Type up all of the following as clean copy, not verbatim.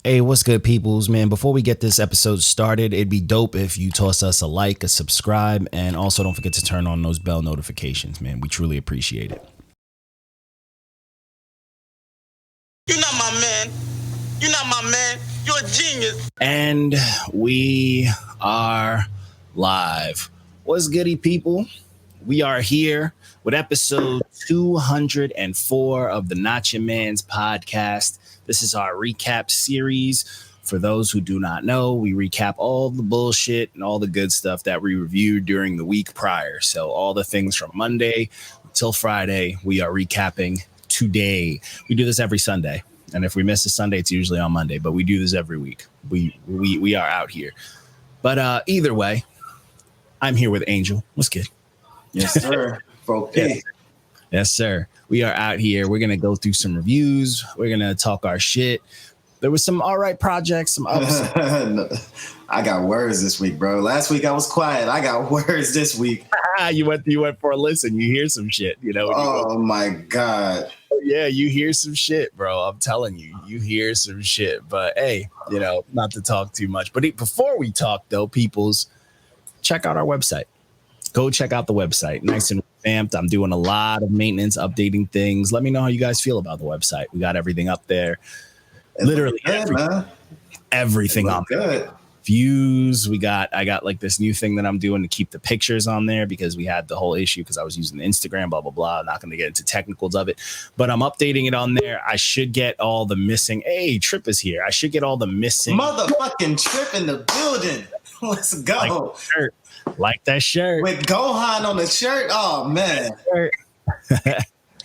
Hey, what's good, peoples, man? Before we get this episode started, it'd be dope if you toss us a like, a subscribe, and also don't forget to turn on those bell notifications, man. We truly appreciate it. You're not my man. You're not my man. You're a genius. And we are live. What's goody, people? We are here with episode 204 of the NotYamanz podcast. This is our recap series. For those who do not know, we recap all the bullshit and all the good stuff that we reviewed during the week prior. So all the things from Monday till Friday, we are recapping today. We do this every Sunday. And if we miss a Sunday, it's usually on Monday, but we do this every week. We are out here. But either way, I'm here with Angel. What's good? Yes, sir. Bro, Yes, sir. We are out here. We're going to go through some reviews. We're going to talk our shit. There was some all right projects, some ups. I got words this week, bro. Last week I was quiet. I got words this week. You went for a listen. You hear some shit, you know. Oh, my God. Yeah, you hear some shit, bro. I'm telling you, you hear some shit. But hey, you know, not to talk too much. But before we talk, though, peoples, check out our website. Go check out the website. Nice and revamped. I'm doing a lot of maintenance, updating things. Let me know how you guys feel about the website. We got everything up there. Literally everything on there. Views. I got like this new thing that I'm doing to keep the pictures on there because we had the whole issue because I was using Instagram, blah, blah, blah. Not going to get into technicals of it, but I'm updating it on there. I should get all the missing. Hey, Trip is here. I should get all the missing. Motherfucking Trip in the building. Let's go. Like that shirt. With Gohan on the shirt. Oh, man.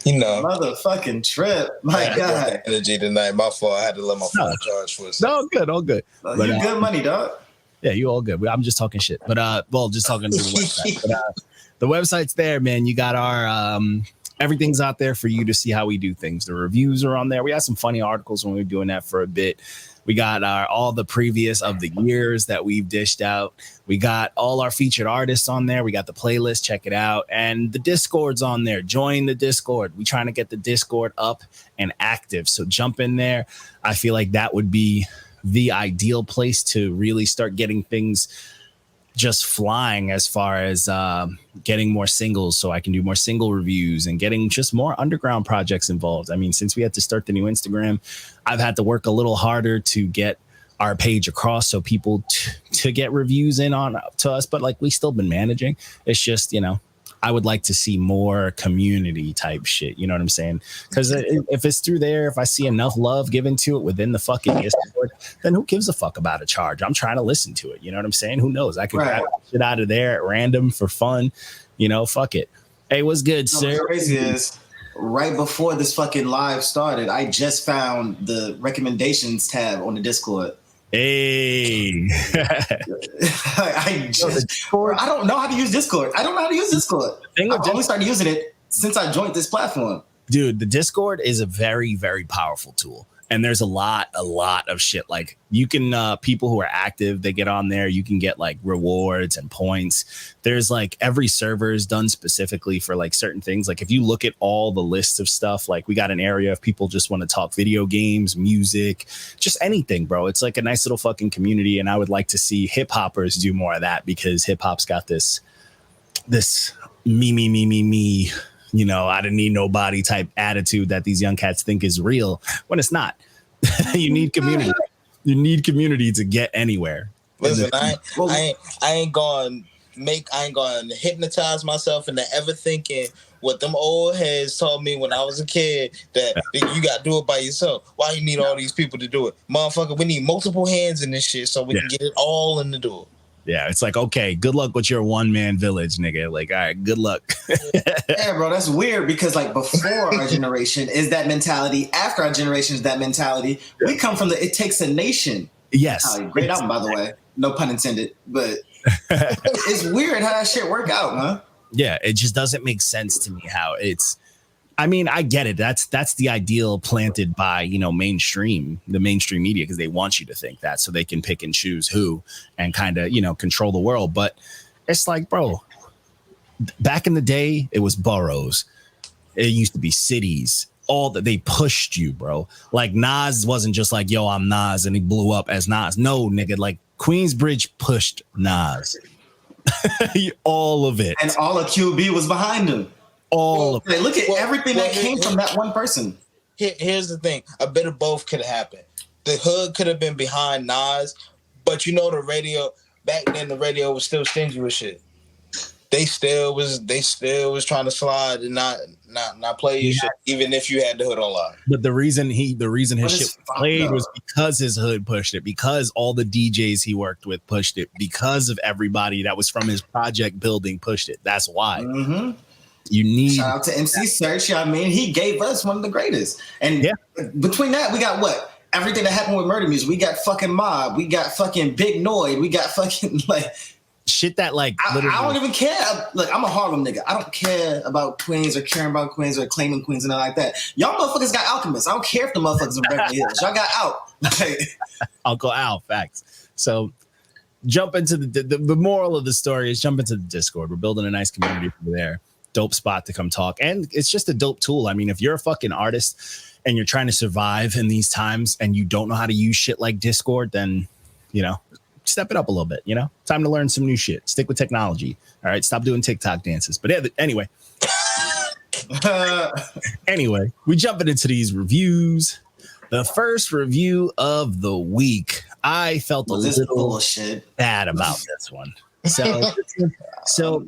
You know, motherfucking Trip. My God. Energy tonight. My fault. I had to let my phone charge for a second. No, all good. But, you good money, dog. Yeah, you all good. I'm just talking shit. But just talking to the website. But the website's there, man. You got our everything's out there for you to see how we do things. The reviews are on there. We had some funny articles when we were doing that for a bit. We got all the previous of the years that we've dished out. We got all our featured artists on there. We got the playlist. Check it out. And the Discord's on there. Join the Discord. We're trying to get the Discord up and active. So jump in there. I feel like that would be the ideal place to really start getting things just flying as far as getting more singles so I can do more single reviews and getting just more underground projects involved. I mean, since we had to start the new Instagram, I've had to work a little harder to get our page across so people to get reviews in on to us. But like we still been managing. It's just, you know, I would like to see more community type shit. You know what I'm saying? Because if it's through there, if I see enough love given to it within the fucking Discord, then who gives a fuck about a charge? I'm trying to listen to it. You know what I'm saying? Who knows? I could grab shit out of there at random for fun. You know, fuck it. Hey, what's good, sir? What's crazy is right before this fucking live started, I just found the recommendations tab on the Discord. Hey, I don't know how to use Discord. I I've only started using it since I joined this platform. Dude, the Discord is a very, very powerful tool. And there's a lot of shit. Like you can, people who are active, they get on there. You can get like rewards and points. There's like every server is done specifically for like certain things. Like if you look at all the lists of stuff, like we got an area if people just want to talk video games, music, just anything, bro. It's like a nice little fucking community. And I would like to see hip hoppers do more of that because hip hop's got this me. You know, I didn't need nobody type attitude that these young cats think is real when it's not. You need community. You need community to get anywhere. Listen, I ain't going to hypnotize myself into ever thinking what them old heads told me when I was a kid that you got to do it by yourself. Why you need all these people to do it? Motherfucker, we need multiple hands in this shit so we can get it all in the door. Yeah, it's like, okay, good luck with your one-man village, nigga. Like, all right, good luck. Yeah, bro, that's weird because, like, before our generation is that mentality. After our generation is that mentality. We come from it takes a nation. Yes. Great album, by the way. No pun intended. But it's weird how that shit work out, huh? Yeah, it just doesn't make sense to me how it's... I mean, I get it. That's the ideal planted by, you know, the mainstream media because they want you to think that so they can pick and choose who and kind of, you know, control the world. But it's like, bro, back in the day, it was boroughs. It used to be cities. all that they pushed you, bro. Like Nas wasn't just like, yo, I'm Nas, and he blew up as Nas. No, nigga, like Queensbridge pushed Nas. All of it. And all of QB was behind him. All of it. Look at everything that came from that one person. Here's the thing. A bit of both could have happened. The hood could have been behind Nas, but you know the radio, back then the radio was still stingy with shit. They still was trying to slide and not play your shit, even if you had the hood on live. But the reason his shit played was because his hood pushed it, because all the DJs he worked with pushed it, because of everybody that was from his project building pushed it. That's why. Mm-hmm. You need shout out to MC Search. I mean, he gave us one of the greatest. And between that, we got what? Everything that happened with murder music. We got fucking Mob. We got fucking Big Noid. We got fucking like shit that like I don't even care. Look, I'm a Harlem nigga. I don't care about Queens or caring about Queens or claiming Queens and nothing like that. Y'all motherfuckers got Alchemists. I don't care if the motherfuckers are Beverly Hills. Y'all got out. Uncle Al, facts. So jump into the moral of the story is jump into the Discord. We're building a nice community over there. Dope spot to come talk. And it's just a dope tool. I mean, if you're a fucking artist and you're trying to survive in these times and you don't know how to use shit like Discord, then, you know, step it up a little bit, you know? Time to learn some new shit. Stick with technology. All right, stop doing TikTok dances. But anyway. Anyway, we jumping into these reviews. The first review of the week. I felt a little bad about this one. So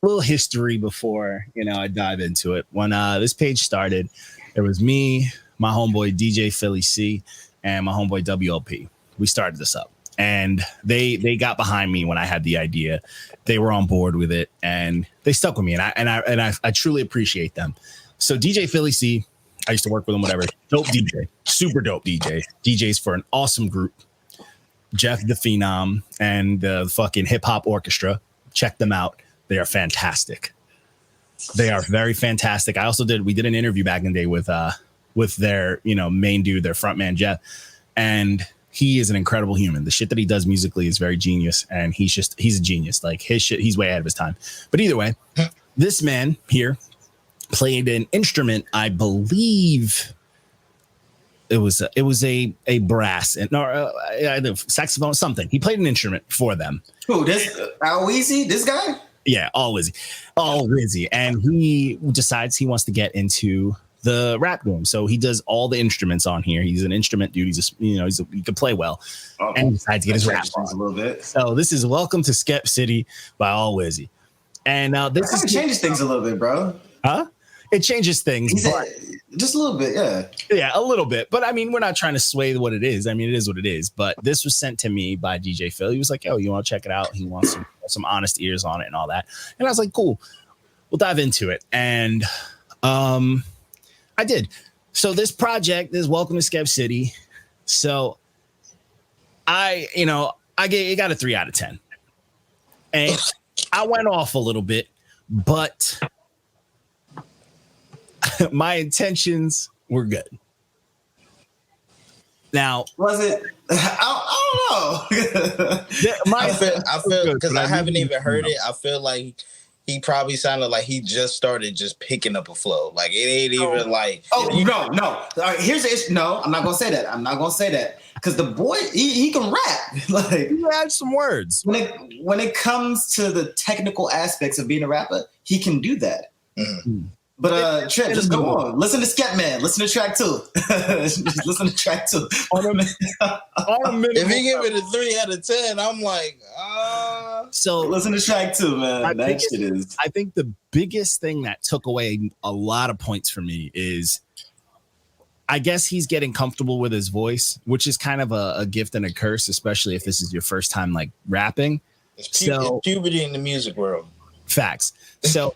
little history before, you know, I dive into it. When this page started, there was me, my homeboy DJ Philly C, and my homeboy WLP. We started this up. And they got behind me when I had the idea. They were on board with it, and they stuck with me. And I truly appreciate them. So DJ Philly C, I used to work with him, whatever. Dope DJ, super dope DJ. DJs for an awesome group. Jeff the Phenom and the fucking hip hop orchestra. Check them out. They are fantastic. They are very fantastic. We did an interview back in the day with their, you know, main dude, their front man, Jeff, and he is an incredible human. The shit that he does musically is very genius, and he's a genius. Like his shit, he's way ahead of his time. But either way, this man here played an instrument. I believe it was a brass or saxophone, something. He played an instrument for them. Who? This Alwizzy? This guy? Yeah, Alwizzy. And he decides he wants to get into the rap game. So he does all the instruments on here. He's an instrument dude. He can play well. And decides to get his rap on a little bit. So this is Welcome to Skep City by Alwizzy. And this changes things a little bit, bro. Huh? It changes things. Just a little bit, yeah. Yeah, a little bit. But I mean, we're not trying to sway what it is. I mean, it is what it is. But this was sent to me by DJ Phil. He was like, yo, you want to check it out? He wants some honest ears on it and all that. And I was like, cool. We'll dive into it. And I did. So this project is Welcome to Skep City. So I got a 3 out of 10. And I went off a little bit, but my intentions were good. Now, was it? I don't know. I feel because I haven't even heard it. I feel like he probably sounded like he just started just picking up a flow. Like it ain't even like. No. All right, here's the issue. No, I'm not gonna say that. Because the boy, he can rap. Like he had some words. When it comes to the technical aspects of being a rapper, he can do that. Mm-hmm. But Trip, just go on. Listen to Skep Man. Listen to track 2. Listen to track 2. If he give it a 3 out of 10, I'm like, So listen to track 2, man. I think the biggest thing that took away a lot of points for me is, I guess he's getting comfortable with his voice, which is kind of a gift and a curse, especially if this is your first time like rapping. It's puberty in the music world. Facts. So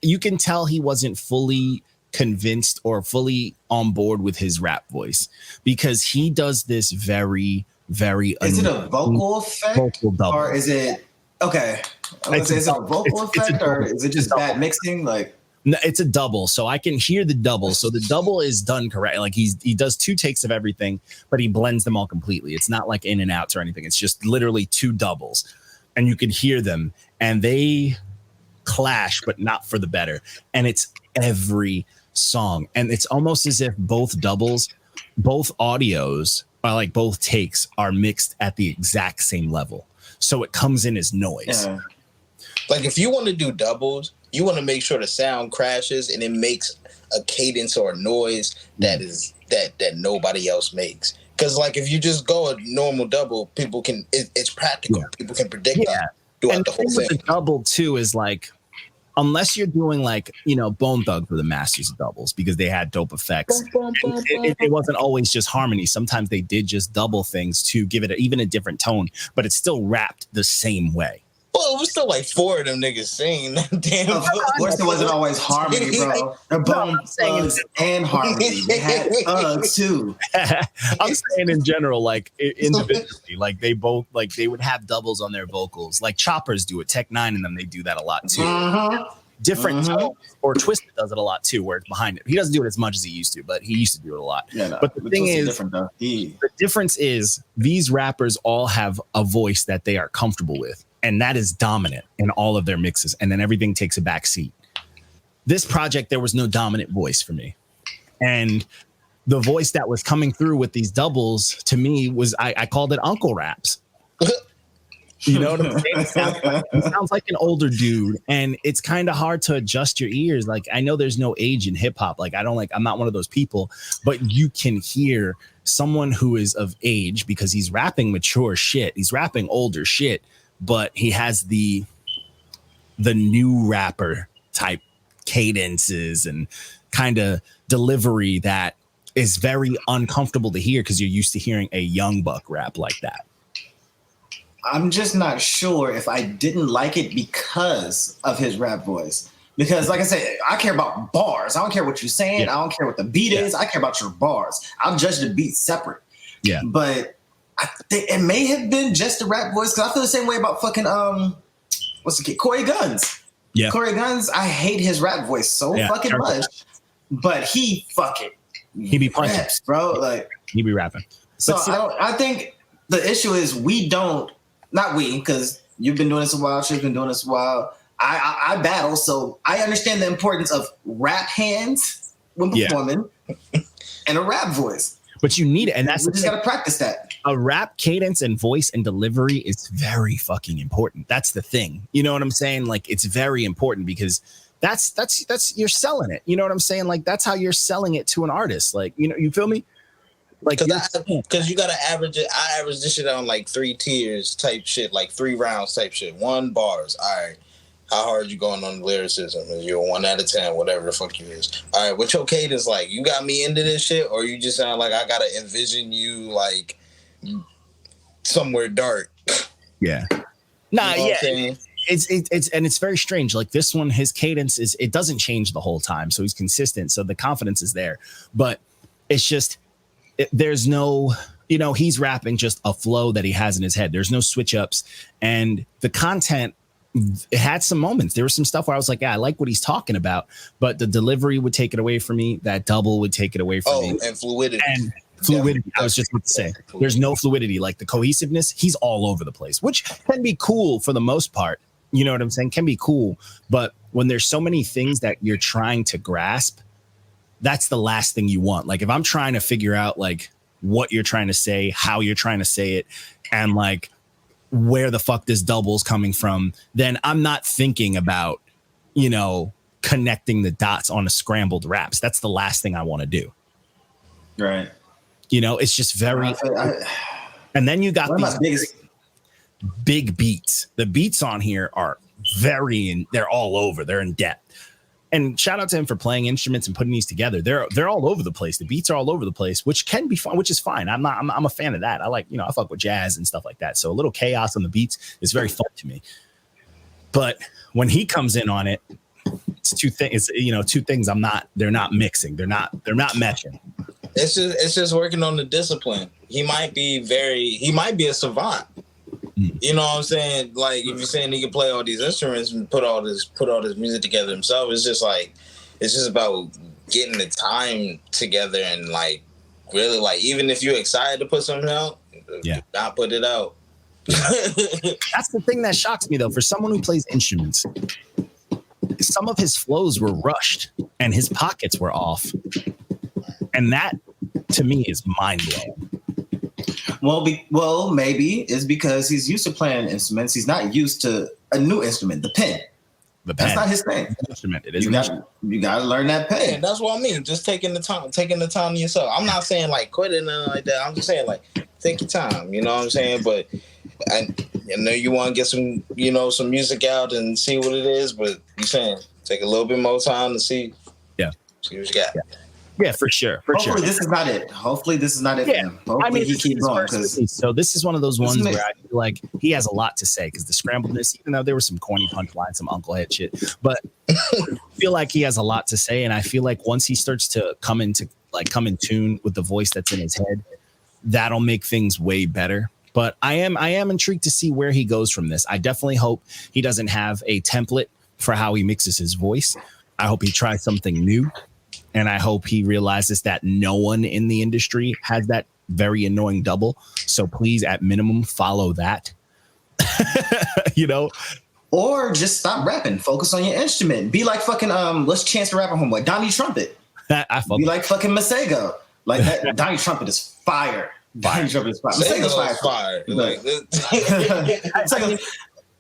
you can tell he wasn't fully convinced or fully on board with his rap voice, because he does this very, very. Is it a vocal effect or is it okay? Is it a vocal effect or is it just bad mixing? Like, no, it's a double, so I can hear the double. So the double is done correct. Like he does 2 takes of everything, but he blends them all completely. It's not like in and outs or anything. It's just literally 2 doubles, and you can hear them, and they clash, but not for the better. And it's every song. And it's almost as if both audios are like both takes are mixed at the exact same level. So it comes in as noise. Yeah. Like if you want to do doubles, you want to make sure the sound crashes and it makes a cadence or a noise that is that nobody else makes. Because like if you just go a normal double, people can it's practical. Yeah. People can predict that throughout the whole thing. The double too is like, unless you're doing like, you know, Bone Thugs were the masters of doubles because they had dope effects. It wasn't always just harmony. Sometimes they did just double things to give it even a different tone, but it's still rapped the same way. Well, it was still like 4 of them niggas singing. Damn. Of course, it wasn't always harmony, bro. They're Bone Thugs and harmony. They had thugs too. I'm saying in general, like individually, like they both, like they would have doubles on their vocals. Like Choppers do it. Tech 9 and them, they do that a lot too. Different tones, or Twisted does it a lot too, where it's behind it. He doesn't do it as much as he used to, but he used to do it a lot. Yeah, no, but the thing is, different though. The difference is these rappers all have a voice that they are comfortable with, and that is dominant in all of their mixes, and then everything takes a back seat. This project, there was no dominant voice for me, and the voice that was coming through with these doubles to me was I called it Uncle Raps. You know what I'm saying? It sounds like an older dude, and it's kind of hard to adjust your ears. Like, I know there's no age in hip hop. Like, I'm not one of those people, but you can hear someone who is of age because he's rapping mature shit. He's rapping older shit, but he has the new rapper type cadences and kind of delivery that is very uncomfortable to hear because you're used to hearing a young buck rap like that. I'm just not sure if I didn't like it because of his rap voice. Because, like I said, I care about bars. I don't care what you're saying. Yeah. I don't care what the beat is. I care about your bars. I'll judge the beat separate. Yeah. But I think it may have been just the rap voice, because I feel the same way about fucking what's the kid? Corey Guns. Yeah. Corey Guns, I hate his rap voice so fucking much. But he be punching, raps, bro. Like he be rapping. So I think the issue is not we, because you've been doing this a while, she's been doing this a while. I battle, so I understand the importance of rap hands when performing and a rap voice. But you need it, and that's we just gotta practice that. A rap cadence and voice and delivery is very fucking important. That's the thing. You know what I'm saying? Like, it's very important because that's you're selling it. You know what I'm saying? Like, that's how you're selling it to an artist. Like, you know, you feel me? Like, because you gotta average it. I average this shit on like 3 tiers type shit, like 3 rounds type shit. 1 bars. All right. How hard you going on the lyricism? You're 1 out of 10, whatever the fuck you is. All right. What your cadence like? You got me into this shit, or you just sound like I gotta envision you like somewhere dark? Yeah. Nah. You know it's very strange. Like this one, his cadence it doesn't change the whole time, so he's consistent. So the confidence is there, but it's just. There's no, you know, he's rapping just a flow that he has in his head. There's no switch ups, and the content, it had some moments. There was some stuff where I was like, yeah, I like what he's talking about, but the delivery would take it away from me. That double would take it away from me. And fluidity. I was just about to say, there's no fluidity. Like the cohesiveness, he's all over the place, which can be cool for the most part. You know what I'm saying? Can be cool. But when there's so many things that you're trying to grasp, that's the last thing you want. Like if I'm trying to figure out like what you're trying to say, how you're trying to say it, and like where the fuck this double's coming from, then I'm not thinking about, you know, connecting the dots on a scrambled raps. That's the last thing I want to do. Right. You know, it's just very, and then you got these big beats. The beats on here are they're all over. They're in depth. And shout out to him for playing instruments and putting these together. They're all over the place. The beats are all over the place, which can be fun, which is fine. I'm a fan of that. I like, you know, I fuck with jazz and stuff like that. So a little chaos on the beats is very fun to me. But when he comes in on it, it's two things. You know, two things. They're not mixing. They're not meshing. It's just working on the discipline. He might be a savant. You know what I'm saying? Like if you're saying he can play all these instruments and put all this music together himself, it's just about getting the time together and like really like even if you're excited to put something out, not put it out. That's the thing that shocks me though. For someone who plays instruments, some of his flows were rushed. and his pockets were off. And that, to me, is mind-blowing. Well, maybe it's because he's used to playing instruments. He's not used to a new instrument, the pen. That's not his thing. Instrument. It is you got to learn that pen. Yeah, that's what I mean. Just taking the time to yourself. I'm not saying like quit it and like that. I'm just saying like take your time. You know what I'm saying? But I know you want to get some, some music out and see what it is. But you're saying take a little bit more time to see. Yeah. See what you got. Yeah, for sure. Hopefully this is not it. Hopefully this is not it for him. Hopefully he keeps going. So this is one of those ones where I feel like he has a lot to say because the scrambledness, even though there were some corny punchlines, some uncle head shit, but I feel like he has a lot to say. And I feel like once he starts to come in tune with the voice that's in his head, that'll make things way better. But I am intrigued to see where he goes from this. I definitely hope he doesn't have a template for how he mixes his voice. I hope he tries something new. And I hope he realizes that no one in the industry has that very annoying double. So please, at minimum, follow that. Or just stop rapping. Focus on your instrument. Be like fucking let's Chance the Rapper homeboy, Donnie Trumpet. Be like fucking Masego. Like that. Donnie Trumpet is fire. Donnie Trumpet is fire. Masego's fire. Like,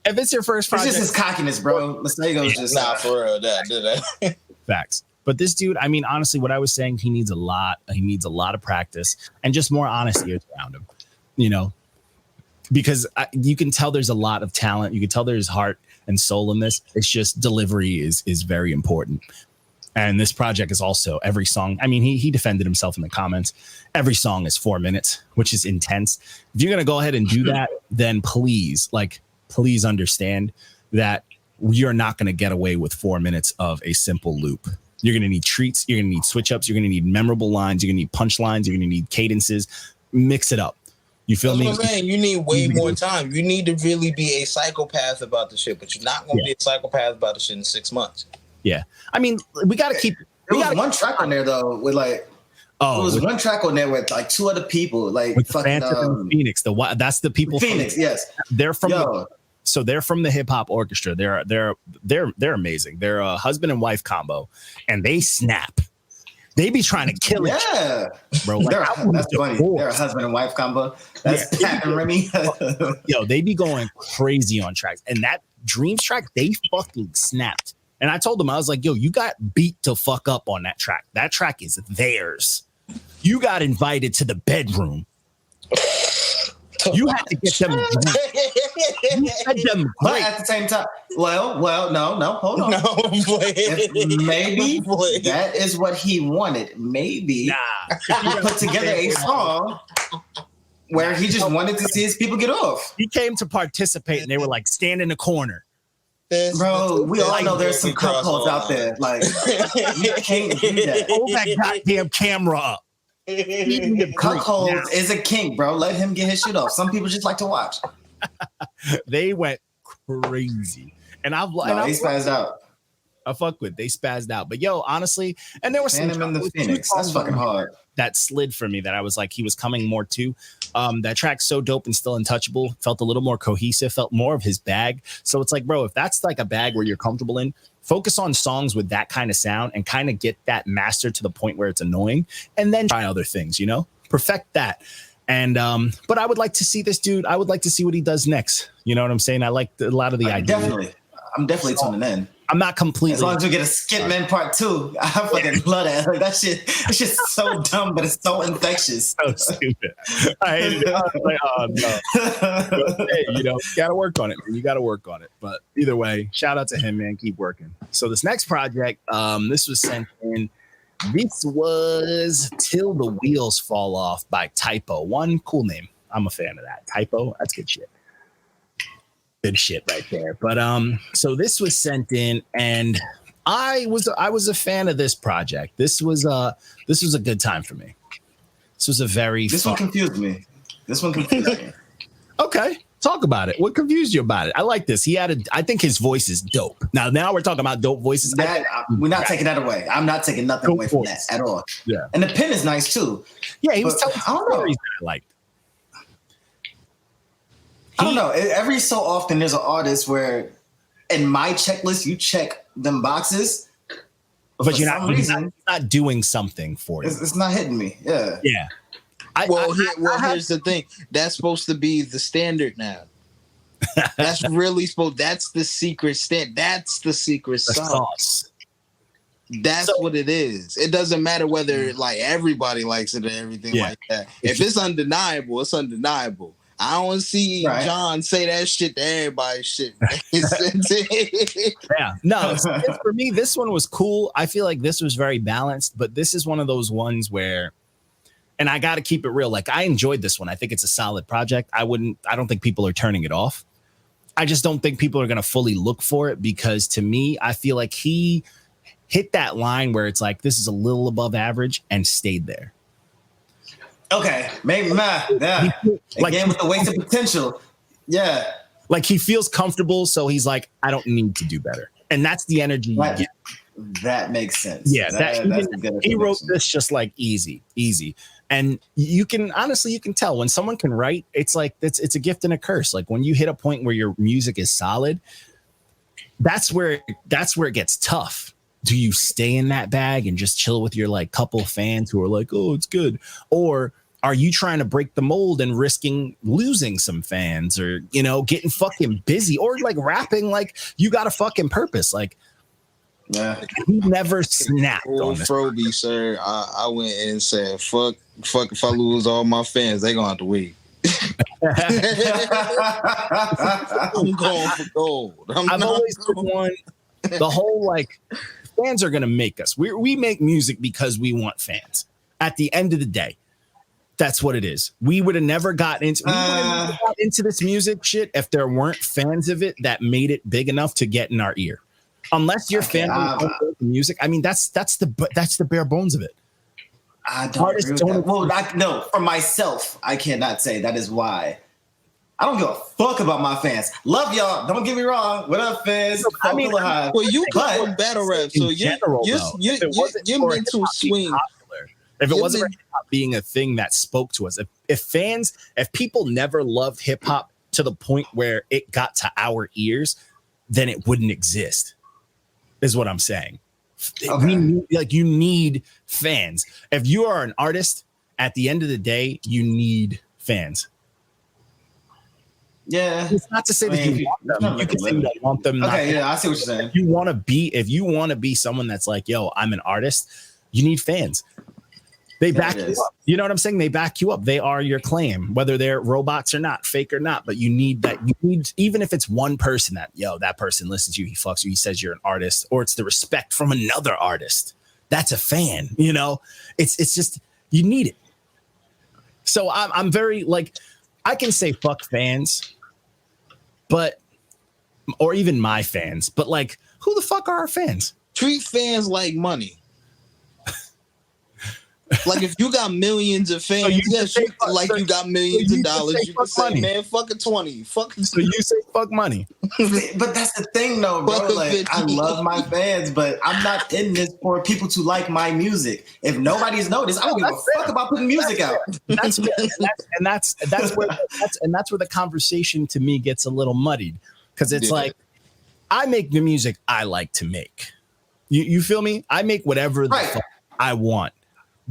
if it's your first project, it's just his cockiness, bro. Masego's just for real. That. Facts. But this dude, I mean, honestly, what I was saying, he needs a lot of practice and just more honest ears around him, because you can tell there's a lot of talent. You can tell there's heart and soul in this. It's just delivery is very important. And this project is also every song. I mean, he defended himself in the comments. Every song is 4 minutes, which is intense. If you're going to go ahead and do that, then please understand that you're not going to get away with 4 minutes of a simple loop. You're going to need treats. You're going to need switch ups. You're going to need memorable lines. You're going to need punchlines. You're going to need cadences. Mix it up. You feel me? That's what I'm saying. You need way more time. You need to really be a psychopath about the shit, but you're not going to be a psychopath about the shit in 6 months. Yeah. I mean, we got to keep. There was one track on there, though, with like. There was one track on there with like two other people, like with fucking Phoenix. That's the people. Phoenix, yes. They're from. So they're from the hip hop orchestra. They're amazing. They're a husband and wife combo, and they snap. They be trying to kill each other, bro. Like, that's funny. They're a husband and wife combo. That's Pat and Remy. Yo, they be going crazy on tracks, and that Dreams track, they fucking snapped. And I told them, I was like, yo, you got beat to fuck up on that track. That track is theirs. You got invited to the bedroom. You had to get them. You had them. But at the same time, well, no, hold on. Maybe that is what he wanted. Maybe he put together a song where he just wanted to see his people get off. He came to participate, and they were like, stand in the corner. Bro, we all know there's some cuckolds out there. Like, you can't do that. Hold that goddamn camera up. Cuckold is a king, bro. Let him get his shit off. Some people just like to watch. They went crazy, and he spazzed out. I fuck with. They spazzed out, but yo, honestly, and there was some in the Phoenix. That's fucking hard. That slid for me. That I was like, he was coming more to. That track's so dope and still untouchable. Felt a little more cohesive. Felt more of his bag. So it's like, bro, if that's like a bag where you're comfortable in, focus on songs with that kind of sound and kind of get that mastered to the point where it's annoying, and then try other things. Perfect that. And but I would like to see this dude. I would like to see what he does next. You know what I'm saying? I like a lot of the ideas. I'm definitely tuning in. I'm not completely. As long as we get a Skip Man Part 2, I fucking love that. Like that shit. It's just so dumb, but it's so infectious. So stupid. I was like, oh no. But, hey, you gotta work on it, man. You gotta work on it. But either way, shout out to him, man. Keep working. So this next project, this was sent in. This was Till the Wheels Fall Off by Typo. One cool name. I'm a fan of that. Typo. That's good shit. Good shit right there. But so this was sent in, and I was a fan of this project. This was a good time for me. This was a very one confused me. Okay, talk about it. What confused you about it? I like this. I think his voice is dope. Now we're talking about dope voices. We're not taking that away. I'm not taking nothing away from that at all. Yeah, and the pen is nice too. Yeah, he was telling stories that I liked. I don't know. Every so often, there's an artist where, in my checklist, you check them boxes, but you're not doing something for you. It's not hitting me. Yeah. Yeah. Here's the thing. That's supposed to be the standard now. That's really supposed. That's the secret stand. That's the secret sauce. That's what it is. It doesn't matter whether like everybody likes it or everything like that. If it's undeniable, it's undeniable. I don't see John say that shit to everybody. Shit. Yeah. No, for me, this one was cool. I feel like this was very balanced, but this is one of those ones where, and I got to keep it real. Like I enjoyed this one. I think it's a solid project. I don't think people are turning it off. I just don't think people are going to fully look for it because to me, I feel like he hit that line where it's like, this is a little above average and stayed there. Okay, maybe yeah. Like, again with the wasted potential. Yeah. Like he feels comfortable, so he's like, I don't need to do better. And that's the energy you get. That makes sense. Yeah, he wrote this just like easy. And you can tell when someone can write, it's like it's a gift and a curse. Like when you hit a point where your music is solid, that's where it gets tough. Do you stay in that bag and just chill with your like couple fans who are like, oh, it's good? Or are you trying to break the mold and risking losing some fans or, you know, getting fucking busy or like rapping like you got a fucking purpose? Like, he never snapped on this. Froby, sir. I went and said, fuck if I lose all my fans, they gonna have to wait. I'm going for gold. I've always been one, the whole like, fans are going to make us. We make music because we want fans. At the end of the day, that's what it is. We would have never gotten into this music shit if there weren't fans of it that made it big enough to get in our ear. Unless you're fan of the music, I mean that's the bare bones of it. I don't agree with that. Well, no, for myself, I cannot say that is why. I don't give a fuck about my fans. Love y'all. Don't get me wrong. What up, fans? I mean, well, you come from battle rap, so you're meant to swing. If it wasn't for hip hop being a thing that spoke to us, if people never loved hip hop to the point where it got to our ears, then it wouldn't exist. Is what I'm saying. Okay. You need fans. If you are an artist, at the end of the day, you need fans. Yeah, it's not to say that you want them. You can say you don't want them. Okay, yeah, I see what you're saying. If you want to be someone that's like, yo, I'm an artist, you need fans. They back you up. You know what I'm saying? They back you up. They are your claim, whether they're robots or not, fake or not. But you need that. You need, even if it's one person that person listens to you, he fucks you, he says you're an artist, or it's the respect from another artist. That's a fan. You know, it's just you need it. So I'm very like, I can say fuck fans. But, or even my fans, but like, who the fuck are our fans? Treat fans like money. Like if you got millions of fans, you got millions of dollars. You can say, money. Man, fuck a 20. So you say fuck money. But that's the thing, though, bro. Like, I love my fans, but I'm not in this for people to like my music. If nobody's noticed, I don't give a fuck about putting music out. That's where the conversation to me gets a little muddied because it's like I make the music I like to make. You feel me? I make whatever the fuck I want.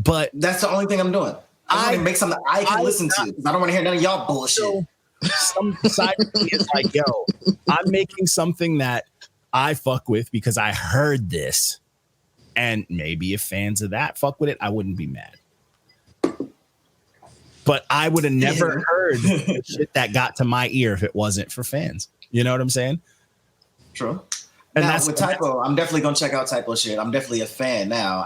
But that's the only thing I'm doing. I want to make something I can listen to. I don't want to hear none of y'all bullshit. So, some side of me is like, yo, I'm making something that I fuck with because I heard this. And maybe if fans of that fuck with it, I wouldn't be mad. But I would have never heard the shit that got to my ear if it wasn't for fans. You know what I'm saying? True. And now, with Typo, I'm definitely going to check out Typo shit. I'm definitely a fan now.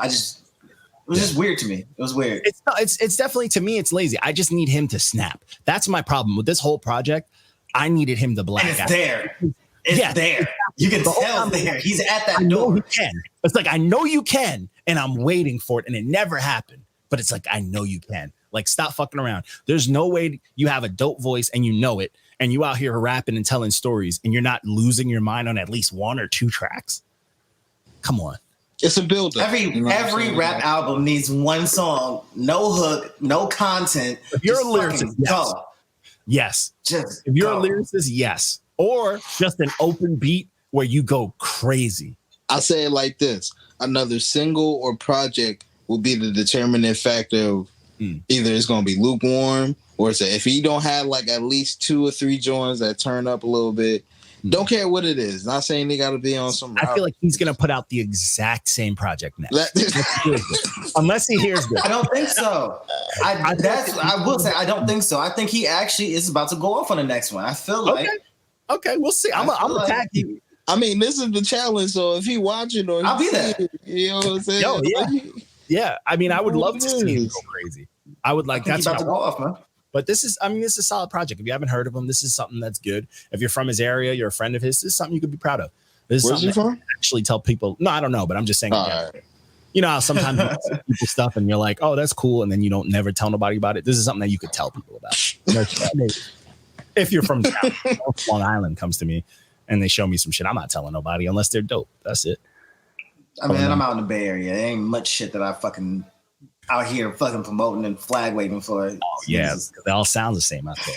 It was just weird to me. It was weird. It's definitely, to me, it's lazy. I just need him to snap. That's my problem with this whole project. I needed him to black out. And it's there. It's there. You can tell there. He's at that door. I know he can. It's like, I know you can, and I'm waiting for it, and it never happened. But it's like, I know you can. Like, stop fucking around. There's no way you have a dope voice, and you know it, and you out here rapping and telling stories, and you're not losing your mind on at least one or two tracks. Come on. It's a build-up. Every rap album needs one song, no hook, no content. If you're a lyricist, yes. Just if you're a lyricist, yes. Or just an open beat where you go crazy. I say it like this: another single or project will be the determining factor of either it's going to be lukewarm or it's if he don't have like at least 2 or 3 joints that turn up a little bit. Don't care what it is. Not saying they got to be on some. I feel like he's gonna put out the exact same project next, unless he hears this. I don't think so. I will say I don't think so. I think he actually is about to go off on the next one. I feel like. Okay, we'll see. I'm gonna tag you. I mean, this is the challenge. So if he watching or I'll be there. You know what I'm saying? Yo, yeah. I mean, I would love to see him go crazy. I would like. That's about to go off, man. But this is a solid project. If you haven't heard of him, this is something that's good. If you're from his area, you're a friend of his, this is something you could be proud of. This is Where's he from? Actually tell people. No, I don't know, but I'm just saying. You know how sometimes you see people stuff and you're like, oh, that's cool. And then you don't never tell nobody about it. This is something that you could tell people about. If you're from town, Long Island comes to me and they show me some shit, I'm not telling nobody unless they're dope. That's it. I mean, I'm out in the Bay Area. There ain't much shit that I fucking out here fucking promoting and flag waving for. Oh yeah, they all sound the same out there.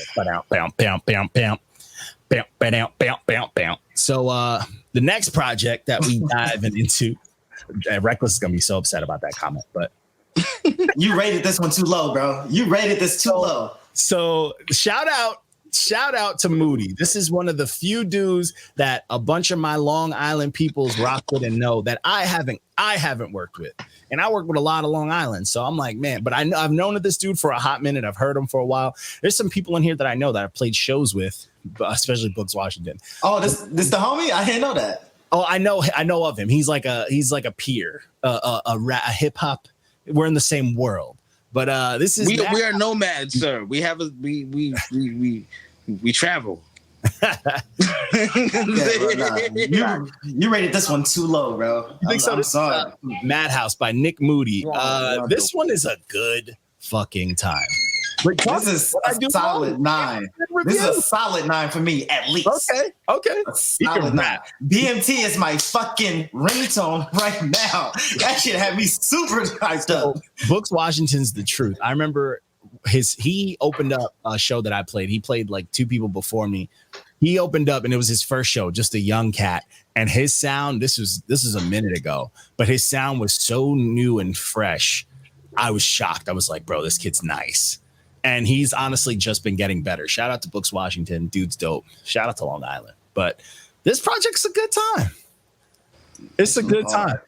So the next project that we diving into, Reckless is gonna be so upset about that comment, but you rated this one too low, bro. You rated this too low. So shout out to Moody. This is one of the few dudes that a bunch of my Long Island peoples rock with and know that I haven't worked with. And I work with a lot of Long Island. So I'm like, man, but I've known of this dude for a hot minute. I've heard him for a while. There's some people in here that I know that I've played shows with, especially Books Washington. Oh, this the homie? I didn't know that. Oh, I know of him. He's like a peer, a hip hop. We're in the same world. But this is we are nomads, sir. We have we travel. You rated this one too low, bro. You think so? I'm sorry. Madhouse by Nikmoody. This one is a good fucking time. This is a solid 9. This is a solid 9 for me, at least. Okay. A solid 9. BMT is my fucking ringtone right now. That shit had me super hyped up. Books Washington's the truth. I remember he opened up a show that I played. He played like 2 people before me. He opened up and it was his first show, just a young cat. And his sound, this was a minute ago, but his sound was so new and fresh. I was shocked. I was like, bro, this kid's nice. And he's honestly just been getting better. Shout out to Books Washington. Dude's dope. Shout out to Long Island. But this project's a good time. It's a good time.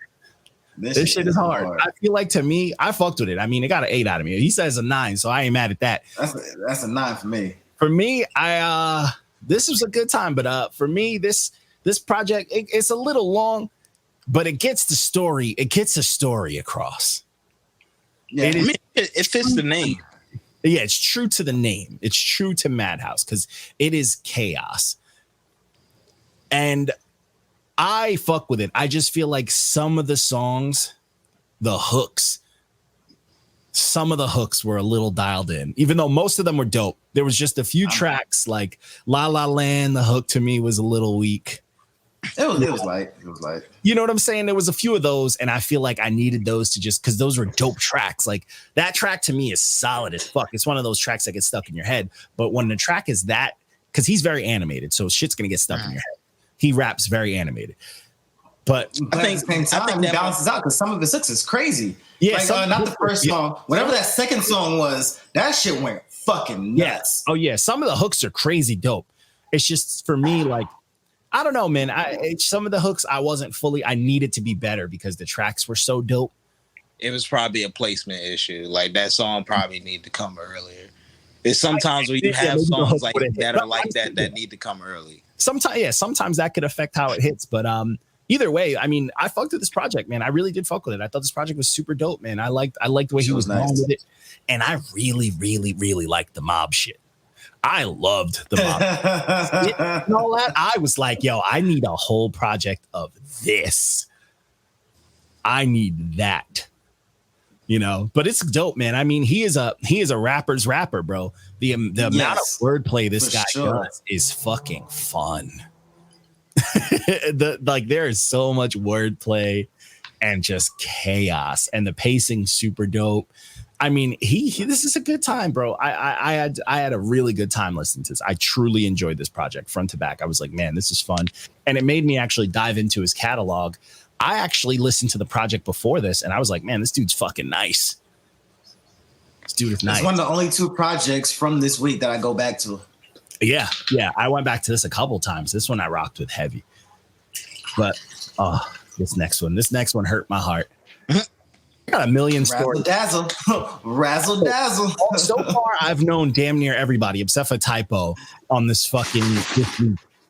This shit is hard. I feel like, to me, I fucked with it. I mean, it got an 8 out of me. He says a 9, so I ain't mad at that. That's a 9 for me. For me, this was a good time. But for me, this project, it's a little long, but it gets the story. It gets a story across. Yeah, it fits the name. Yeah, it's true to the name. It's true to Madhouse because it is chaos. And I fuck with it. I just feel like some of the songs, some of the hooks were a little dialed in, even though most of them were dope. There was just a few tracks like La La Land. The hook to me was a little weak. It was light. You know what I'm saying? There was a few of those, and I feel like I needed those to just because those were dope tracks. Like that track to me is solid as fuck. It's one of those tracks that gets stuck in your head. But when the track is that, because he's very animated, so shit's gonna get stuck in your head. He raps very animated. But I think that balances out because some of the hooks is crazy. Yeah, like, not the first song. Whatever that second song was, that shit went fucking nuts. Yes. Oh yeah, some of the hooks are crazy dope. It's just for me, like, I don't know, man. Some of the hooks I needed to be better because the tracks were so dope. It was probably a placement issue. Like that song probably need to come earlier. It's sometimes when you have songs like that are like that need to come early. Sometimes that could affect how it hits. But either way, I mean, I fucked with this project, man. I really did fuck with it. I thought this project was super dope, man. I liked the way he was going with it. And I really, really, really liked the mob shit. I loved the mob. And all that. I was like, yo, I need a whole project of this. I need that. You know, but it's dope, man. I mean, he is a rapper's rapper, bro. The amount of wordplay this guy does is fucking fun. There is so much wordplay and just chaos, and the pacing super dope. I mean, this is a good time, bro. I had a really good time listening to this. I truly enjoyed this project front to back. I was like, man, this is fun. And it made me actually dive into his catalog. I actually listened to the project before this, and I was like, man, this dude's fucking nice. This dude is nice. It's one of the only 2 projects from this week that I go back to. Yeah. I went back to this a couple times. This one I rocked with heavy. But this next one hurt my heart. I got a million stories. Razzle dazzle. So far, I've known damn near everybody except for Typo on this week.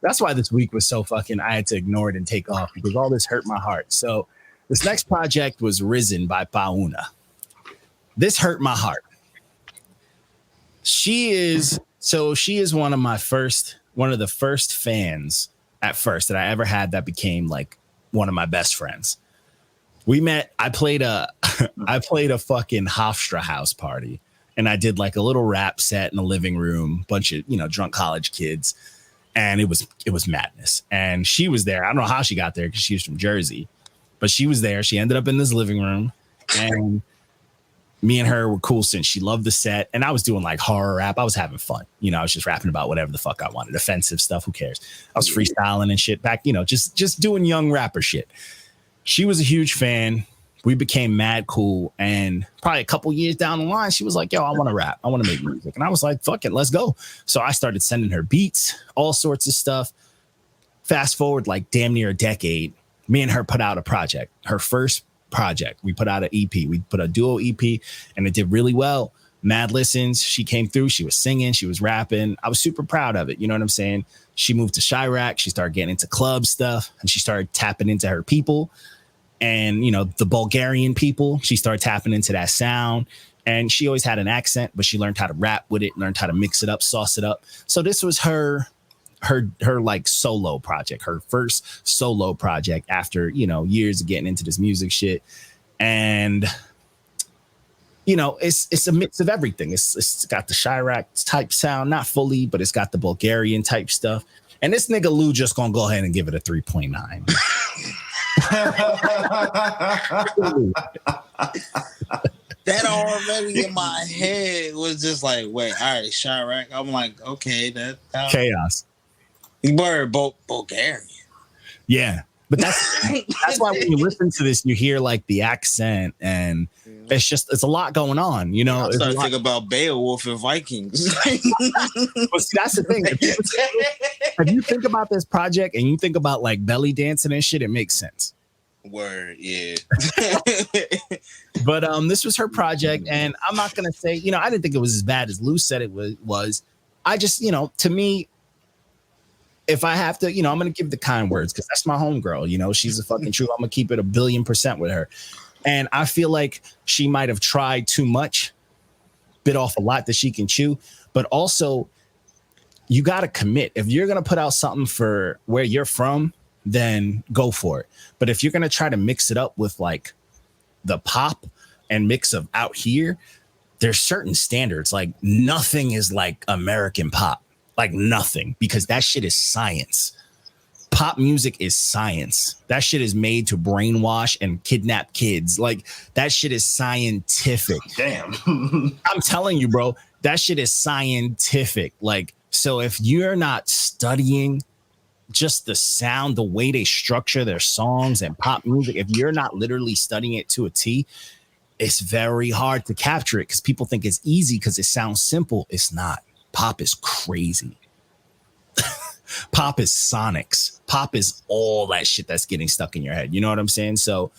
That's why this week was so fucking, I had to ignore it and take off because all this hurt my heart. So this next project was Risen by Pauna. This hurt my heart. She is one of the first fans at first that I ever had that became like one of my best friends. We met, I played a fucking Hofstra house party, and I did like a little rap set in the living room, bunch of, drunk college kids. And it was madness. And she was there. I don't know how she got there because she was from Jersey, but she was there. She ended up in this living room, and me and her were cool since she loved the set. And I was doing like horror rap. I was having fun. I was just rapping about whatever the fuck I wanted. Offensive stuff. Who cares? I was freestyling and shit back, just doing young rapper shit. She was a huge fan. We became mad cool. And probably a couple years down the line, she was like, yo, I want to rap. I want to make music. And I was like, fuck it, let's go. So I started sending her beats, all sorts of stuff. Fast forward like damn near a decade, me and her put out a project, her first project. We put out an EP. We put a duo EP, and it did really well. Mad listens. She came through. She was singing. She was rapping. I was super proud of it. You know what I'm saying? She moved to Chirac. She started getting into club stuff, and she started tapping into her people. And, the Bulgarian people, she started tapping into that sound, and she always had an accent, but she learned how to rap with it, learned how to mix it up, sauce it up. So this was her like solo project, her first solo project after, years of getting into this music shit. And, it's a mix of everything. It's got the Chirac type sound, not fully, but it's got the Bulgarian type stuff. And this nigga Lou just gonna go ahead and give it a 3.9. That already in my head was just like, wait, all right, Chirac. I'm like, okay, that chaos. Word, Bulgarian. Yeah, but that's why when you listen to this, you hear like the accent, and it's a lot going on. I'm starting to think about Beowulf and Vikings. But see, that's the thing. If you think about this project and you think about like belly dancing and shit, it makes sense. Word, yeah. But this was her project, and I'm not gonna say, I didn't think it was as bad as Lou said it was. I just, to me, if I have to, I'm gonna give the kind words because that's my homegirl. She's a fucking true. I'm gonna keep it 1,000,000,000% with her. And I feel like she might have tried too much, bit off a lot that she can chew, but also you got to commit. If you're going to put out something for where you're from, then go for it. But if you're going to try to mix it up with like the pop and mix of out here, there's certain standards. Like nothing is like American pop, like nothing, because that shit is science. Pop music is science. That shit is made to brainwash and kidnap kids. Like that shit is scientific. Damn. I'm telling you, bro, that shit is scientific. Like, so if you're not studying just the sound, the way they structure their songs and pop music, if you're not literally studying it to a T, it's very hard to capture it because people think it's easy because it sounds simple. It's not. Pop is crazy. Pop is sonics. Pop is all that shit that's getting stuck in your head. You know what I'm saying? So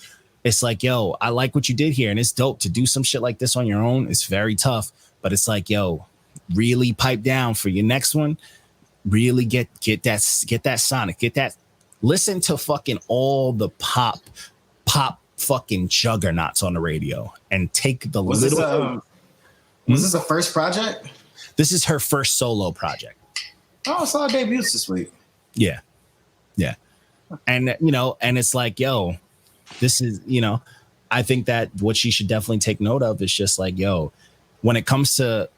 it's like, yo, I like what you did here. And it's dope to do some shit like this on your own. It's very tough. But it's like, yo, really pipe down for your next one. Really get that sonic. Get that. Listen to fucking all the pop fucking juggernauts on the radio. And take the was this a first project? This is her first solo project. Oh, I saw debuts this week. Yeah. And, and it's like, yo, this is, I think that what she should definitely take note of is just like, yo, when it comes to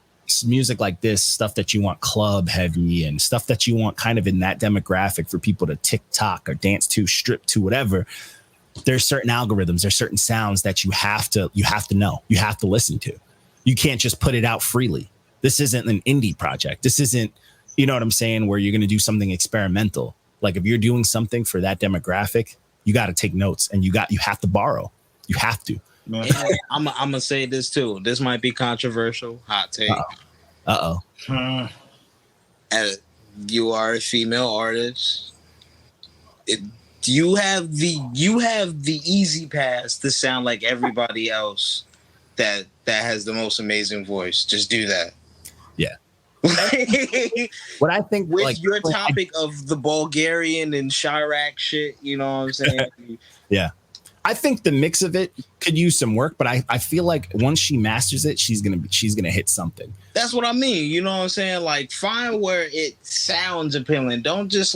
music like this, stuff that you want club heavy and stuff that you want kind of in that demographic for people to TikTok or dance to, strip to, whatever, there's certain algorithms, there's certain sounds that you have to know, you have to listen to. You can't just put it out freely. This isn't an indie project. This isn't, you know what I'm saying, where you're going to do something experimental. Like if you're doing something for that demographic, You got to take notes, and you have to borrow. You have to. I'm gonna say this too. This might be controversial. Hot take. As you are a female artist, you have the easy pass to sound like everybody else that has the most amazing voice. Just do that. Yeah. What I think with your topic of the Bulgarian and Chirac shit, you know what I'm saying? Yeah. I think the mix of it could use some work, but I feel like once she masters it, she's gonna hit something. That's what I mean. You know what I'm saying? Like, find where it sounds appealing. Don't just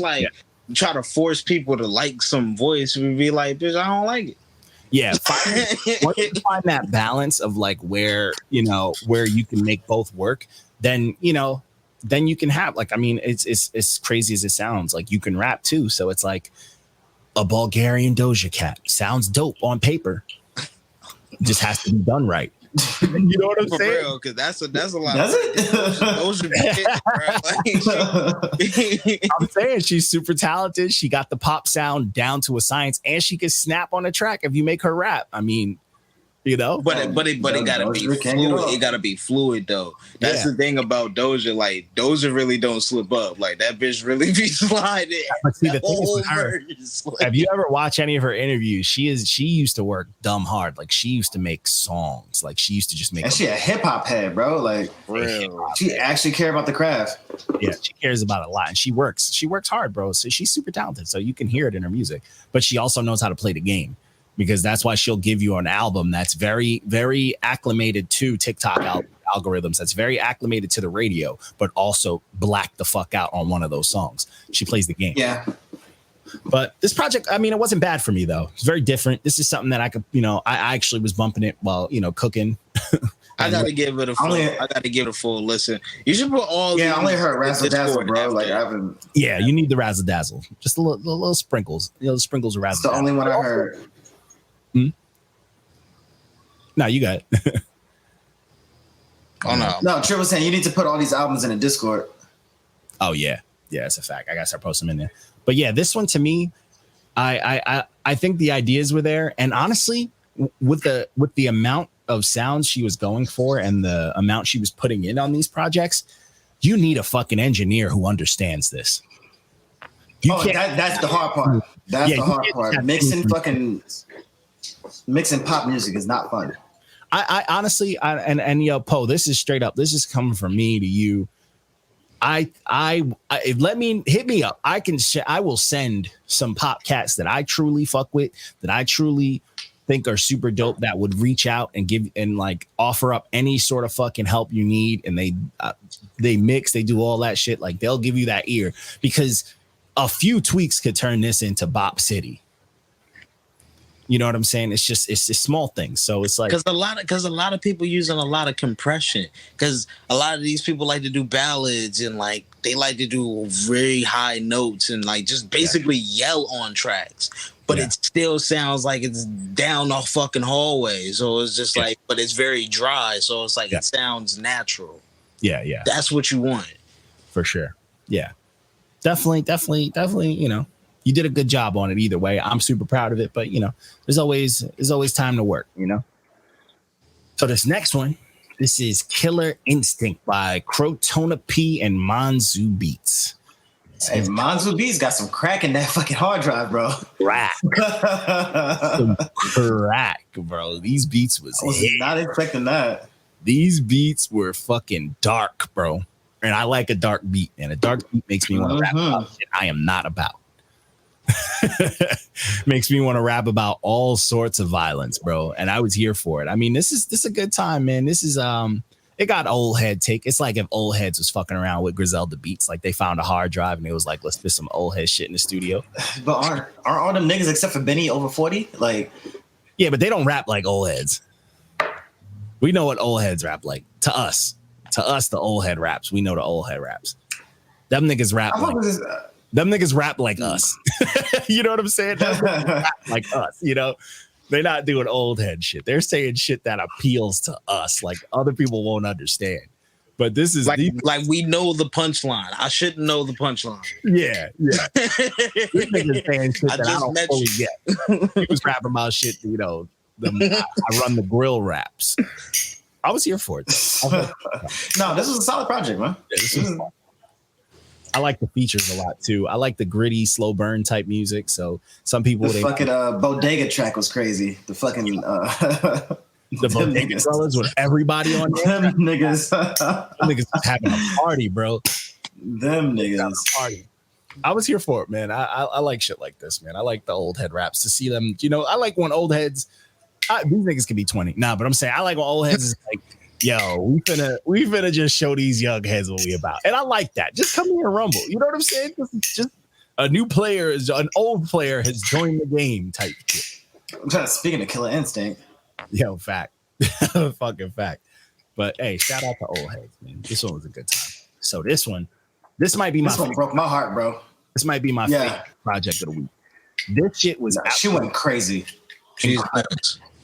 try to force people to like some voice and be like, bitch, I don't like it. Yeah. Once you find that balance of like where you can make both work, then you can have it's crazy as it sounds. Like, you can rap too. So it's like a Bulgarian Doja Cat sounds dope on paper. Just has to be done right. You know what I'm saying? Real, because that's a lot. Does it? I'm saying she's super talented. She got the pop sound down to a science, and she can snap on a track if you make her rap. I mean, but it gotta be fluid. It gotta be fluid though. That's the thing about Doja. Like, Doja really don't slip up. Like, that bitch really be sliding. But see, the thing is with her, have you ever watched any of her interviews? She used to work dumb hard. Like, she used to make songs. Like, she used to just make. And she a hip hop head, bro. Like, she actually care about the craft. Yeah, she cares about it a lot, and she works hard, bro. So she's super talented. So you can hear it in her music, but she also knows how to play the game. Because that's why she'll give you an album that's very, very acclimated to TikTok algorithms. That's very acclimated to the radio, but also black the fuck out on one of those songs. She plays the game. Yeah. But this project, I mean, it wasn't bad for me though. It's very different. This is something that I could, I actually was bumping it while, cooking. I gotta give it a full listen. You should put all. Yeah, I only heard razzle dazzle, bro. Like, I haven't. Yeah, you need the razzle dazzle. Just a little sprinkles. Sprinkles of razzle. It's the only one I heard. No, you got it. Oh no. No, Trill was saying you need to put all these albums in a Discord. Oh yeah, it's a fact. I gotta start posting them in there. But yeah, this one to me, I think the ideas were there, and honestly, with the amount of sounds she was going for and the amount she was putting in on these projects, you need a fucking engineer who understands this. That's the hard part. That's the hard part. Mixing pop music is not fun. I honestly, Poe, this is straight up. This is coming from me to you. Hit me up. I will send some pop cats that I truly fuck with, that I truly think are super dope, that would reach out and give and like offer up any sort of fucking help you need. And they mix, they do all that shit. Like, they'll give you that ear, because a few tweaks could turn this into Bop City. You know what I'm saying? It's just small things. So it's like, because a lot of people using a lot of compression, because a lot of these people like to do ballads and like they like to do very high notes and like just basically yell on tracks, but it still sounds like it's down the fucking hallway. So it's just like, but it's very dry. So it's like it sounds natural. Yeah. That's what you want. For sure. Yeah. Definitely. You did a good job on it either way. I'm super proud of it, but there's always time to work, So this next one, this is Killer Instinct by Crotona P and Manzu Beatz. Hey, Manzu Beatz got some crack in that fucking hard drive, bro. Crack. Some crack, bro. These beats I was not expecting that. These beats were fucking dark, bro. And I like a dark beat, and a dark beat makes me want to rap about shit I am not about. Makes me want to rap about all sorts of violence, bro. And I was here for it. I mean, this is a good time, man. This is it got old head take. It's like if old heads was fucking around with Griselda beats, like they found a hard drive and it was like, let's put some old head shit in the studio. But aren't all them niggas except for Benny over 40? Like, yeah, but they don't rap like old heads. We know what old heads rap like. To us, the old head raps. We know the old head raps. Them niggas rap them niggas rap like us. You know what I'm saying? Rap like us, They're not doing old head shit. They're saying shit that appeals to us, like other people won't understand. But this is like we know the punchline. I shouldn't know the punchline. Yeah. This nigga's saying shit I that I just don't met fully you. get. He was rapping about shit, I run the grill raps. I was here for it. No, this was a solid project, man. Yeah, this was fun. I like the features a lot too. I like the gritty, slow burn type music. So some people the fucking bodega track was crazy. The fucking the bodega brothers with everybody on there. Them niggas. Niggas was having a party, bro. Them niggas. Party. I was here for it, man. I like shit like this, man. I like the old head raps to see them. I like when old heads. These niggas could be 20. Nah, but I'm saying I like when old heads is like, yo, we finna just show these young heads what we about. And I like that. Just come here and rumble. You know what I'm saying? Just a new player, an old player has joined the game type shit. Speaking of Killer Instinct. Yo, fact. Fucking fact. But hey, shout out to old heads, man. This one was a good time. So this one might be this one broke my heart, bro. This might be my favorite project of the week. This shit was she went crazy.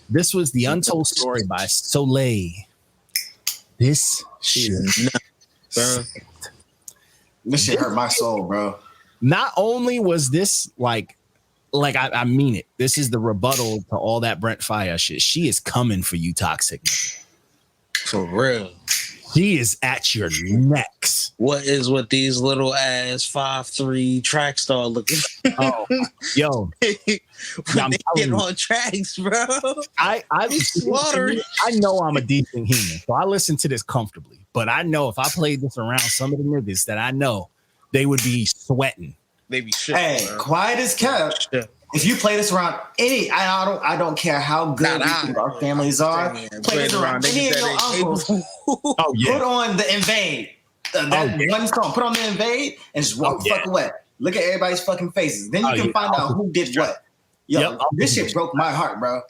This was the Untold Story by Soule. This shit, This shit hurt my soul, bro. Not only was this like I mean it. This is the rebuttal to all that Brent Fire shit. She is coming for you, toxic. For real. He is at your necks. What is with these little ass 5'3" track star looking? Oh, yo. When they get on tracks, bro. I know I'm a decent human, so I listen to this comfortably. But I know if I played this around some of the niggas that I know, they would be sweating. They be shit. Hey, bro. Quiet as kept. If you play this around I don't care how good our families are. Play this around any of your uncles. Put on the Invade. One song. Put on the Invade and just walk the fuck away. Look at everybody's fucking faces. Then you can find out who did what. Yo, this shit broke my heart, bro.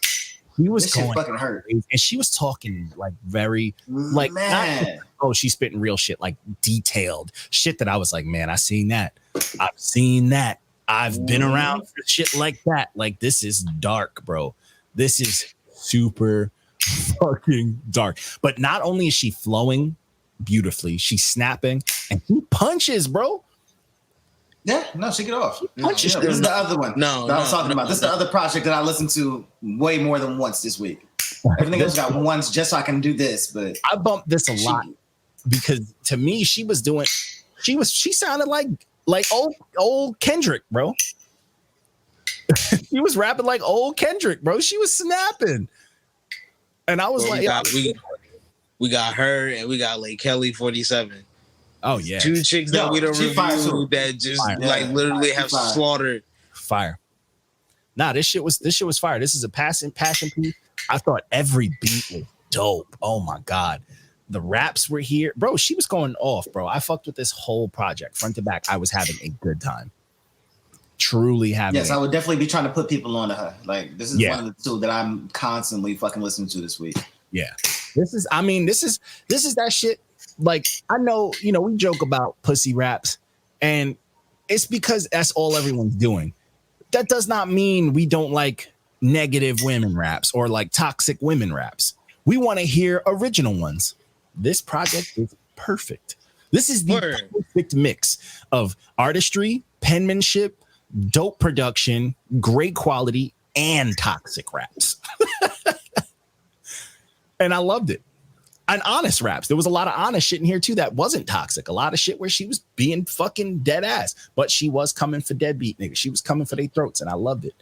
He was this shit fucking hurt. And she was talking like very man. She's spitting real shit, like detailed shit that I was like, man, I've seen that. I've been around for shit like that. Like, this is dark, bro. This is super fucking dark. But not only is she flowing beautifully, she's snapping and he punches, bro. Yeah, no, shake it off. Punches. This is the other one. No, that I was talking about. This is the other project that I listened to way more than once this week. Everything else got once just so I can do this, but I bumped this a lot because to me, she sounded like old Kendrick, bro. He was rapping like old Kendrick, bro. She was snapping. And I was we got her and we got like Kelly 47. Oh yeah. Two chicks that we don't review that just literally have slaughtered. Fire. Nah, this shit was fire. This is a passion piece. I thought every beat was dope. Oh my God. The raps were here. Bro, she was going off, bro. I fucked with this whole project. Front to back, I was having a good time. Truly having I would definitely be trying to put people on to her. Like, this is one of the two that I'm constantly fucking listening to this week. Yeah. This is that shit. Like, I know, we joke about pussy raps, and it's because that's all everyone's doing. That does not mean we don't like negative women raps or like toxic women raps. We want to hear original ones. This project is perfect. This is the perfect mix of artistry, penmanship, dope production, great quality, and toxic raps. And I loved it. And honest raps. There was a lot of honest shit in here too that wasn't toxic. A lot of shit where she was being fucking dead ass, but she was coming for deadbeat niggas. She was coming for their throats, and I loved it.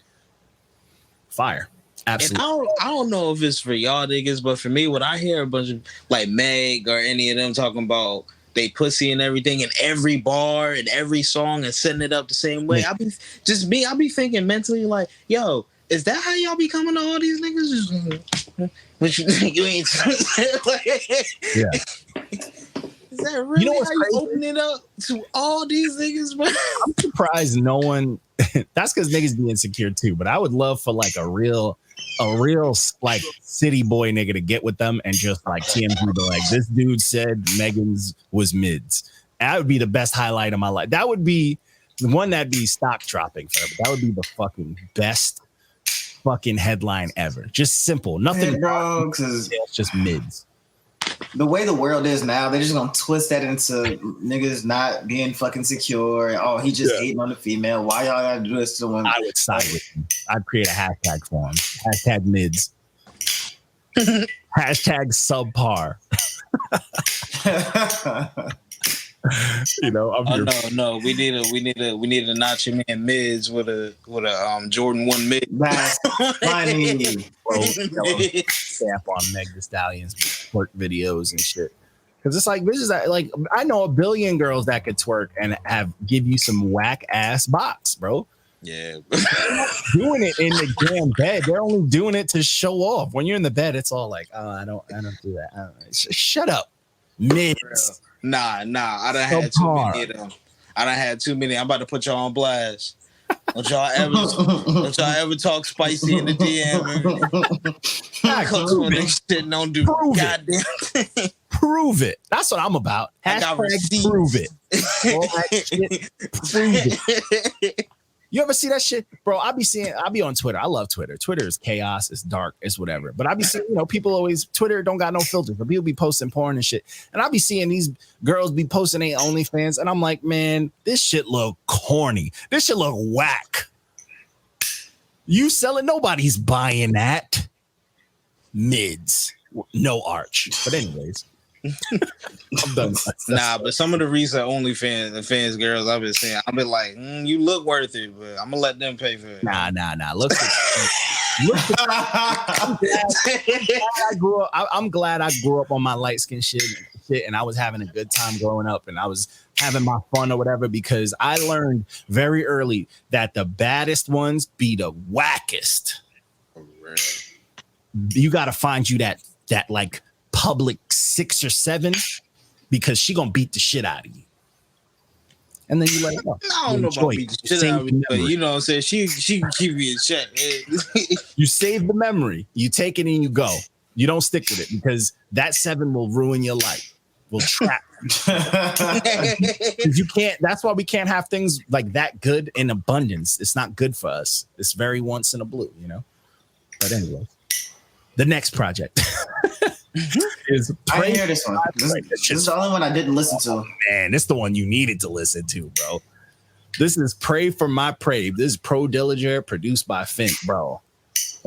Fire. Absolutely. And I don't know if it's for y'all niggas, but for me, when I hear a bunch of like Meg or any of them talking about they pussy and everything in every bar and every song and setting it up the same way, I be thinking mentally like, yo, is that how y'all be coming to all these niggas? Which you ain't like, yeah. Is that really how you open it up to all these niggas, man? I'm surprised no one. That's because niggas be insecure too. But I would love for like a real like city boy nigga to get with them and just like TMZ be like, this dude said Megan's was mids. That would be the best highlight of my life. That would be the one that'd be stock dropping forever. That would be the fucking best fucking headline ever. Just simple. Nothing, bro. It's just mids. the way the world is now, they're just gonna twist that into niggas not being fucking secure. Oh, he just hating on the female. Why y'all gotta do this to women? I would side with him. I'd create a hashtag for him. Hashtag mids. Hashtag subpar. You know, no. We need a Not Your Man mids with a Jordan 1 mid. That's funny. Bro, stamp on Meg Thee Stallion's twerk videos and shit. Because it's like, this is like, I know a billion girls that could twerk and give you some whack ass box, bro. Yeah. Doing it in the damn bed. They're only doing it to show off. When you're in the bed, it's all like, oh, I don't do that. Shut up. Mids. Nah. I done had too many of them. I done had too many. I'm about to put y'all on blast. Don't y'all ever talk spicy in the DM? Shit don't do goddamn. Prove it. That's what I'm about. Hashtag prove it. All that shit, prove it. You ever see that shit, bro? I be on Twitter. I love Twitter. Twitter is chaos. It's dark. It's whatever. But I be seeing, people always, Twitter don't got no filters, but people be posting porn and shit. And I be seeing these girls be posting their OnlyFans, and I'm like, man, this shit look corny. This shit look whack. You selling? Nobody's buying that. Mids, no arch. But anyways. I'm done. But some of the recent OnlyFans girls I've been seeing, I've been like, you look worth it, but I'm gonna let them pay for it. Nah. Look, I'm glad I grew up on my light skin shit, and I was having a good time growing up, and I was having my fun or whatever, because I learned very early that the baddest ones be the wackest. You got to find you that like public 6 or 7, because she gonna beat the shit out of you, and then you let it go. I don't know about beat the shit out of me, but you know what I'm saying, she keep you in check. You save the memory, you take it and you go. You don't stick with it, because that 7 will ruin your life, will trap you can't. That's why we can't have things like that good in abundance. It's not good for us. It's very once in a blue, but anyway, the next project is I didn't hear this one. This is the only one I didn't listen to. Man, this is the one you needed to listen to, bro. This is Pray for My Prey. This is Pro Dillinger, produced by Fink, bro.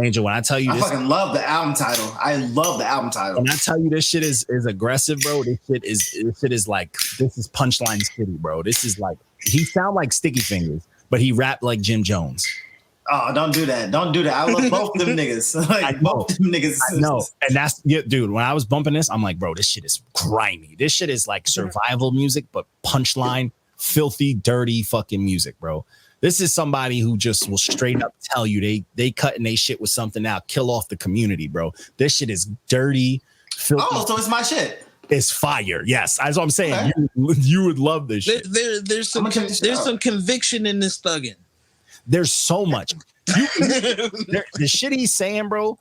Angel, when I tell you I fucking love the album title. I love the album title. When I tell you this shit is aggressive, bro, this shit is like, this is Punchline City, bro. This is like, he sound like Sticky Fingers, but he rapped like Jim Jones. Oh, don't do that. Don't do that. I love both them niggas. Both them niggas. I know. And that's, dude, when I was bumping this, I'm like, bro, this shit is grimy. This shit is like survival music, but punchline, filthy, dirty fucking music, bro. This is somebody who just will straight up tell you they cutting they shit with something out, kill off the community, bro. This shit is dirty, filthy. Oh, so it's my shit. It's fire. Yes, that's what I'm saying. Okay. You would love this shit. There's some conviction in this thugging. There's so much. The shit he's saying, bro,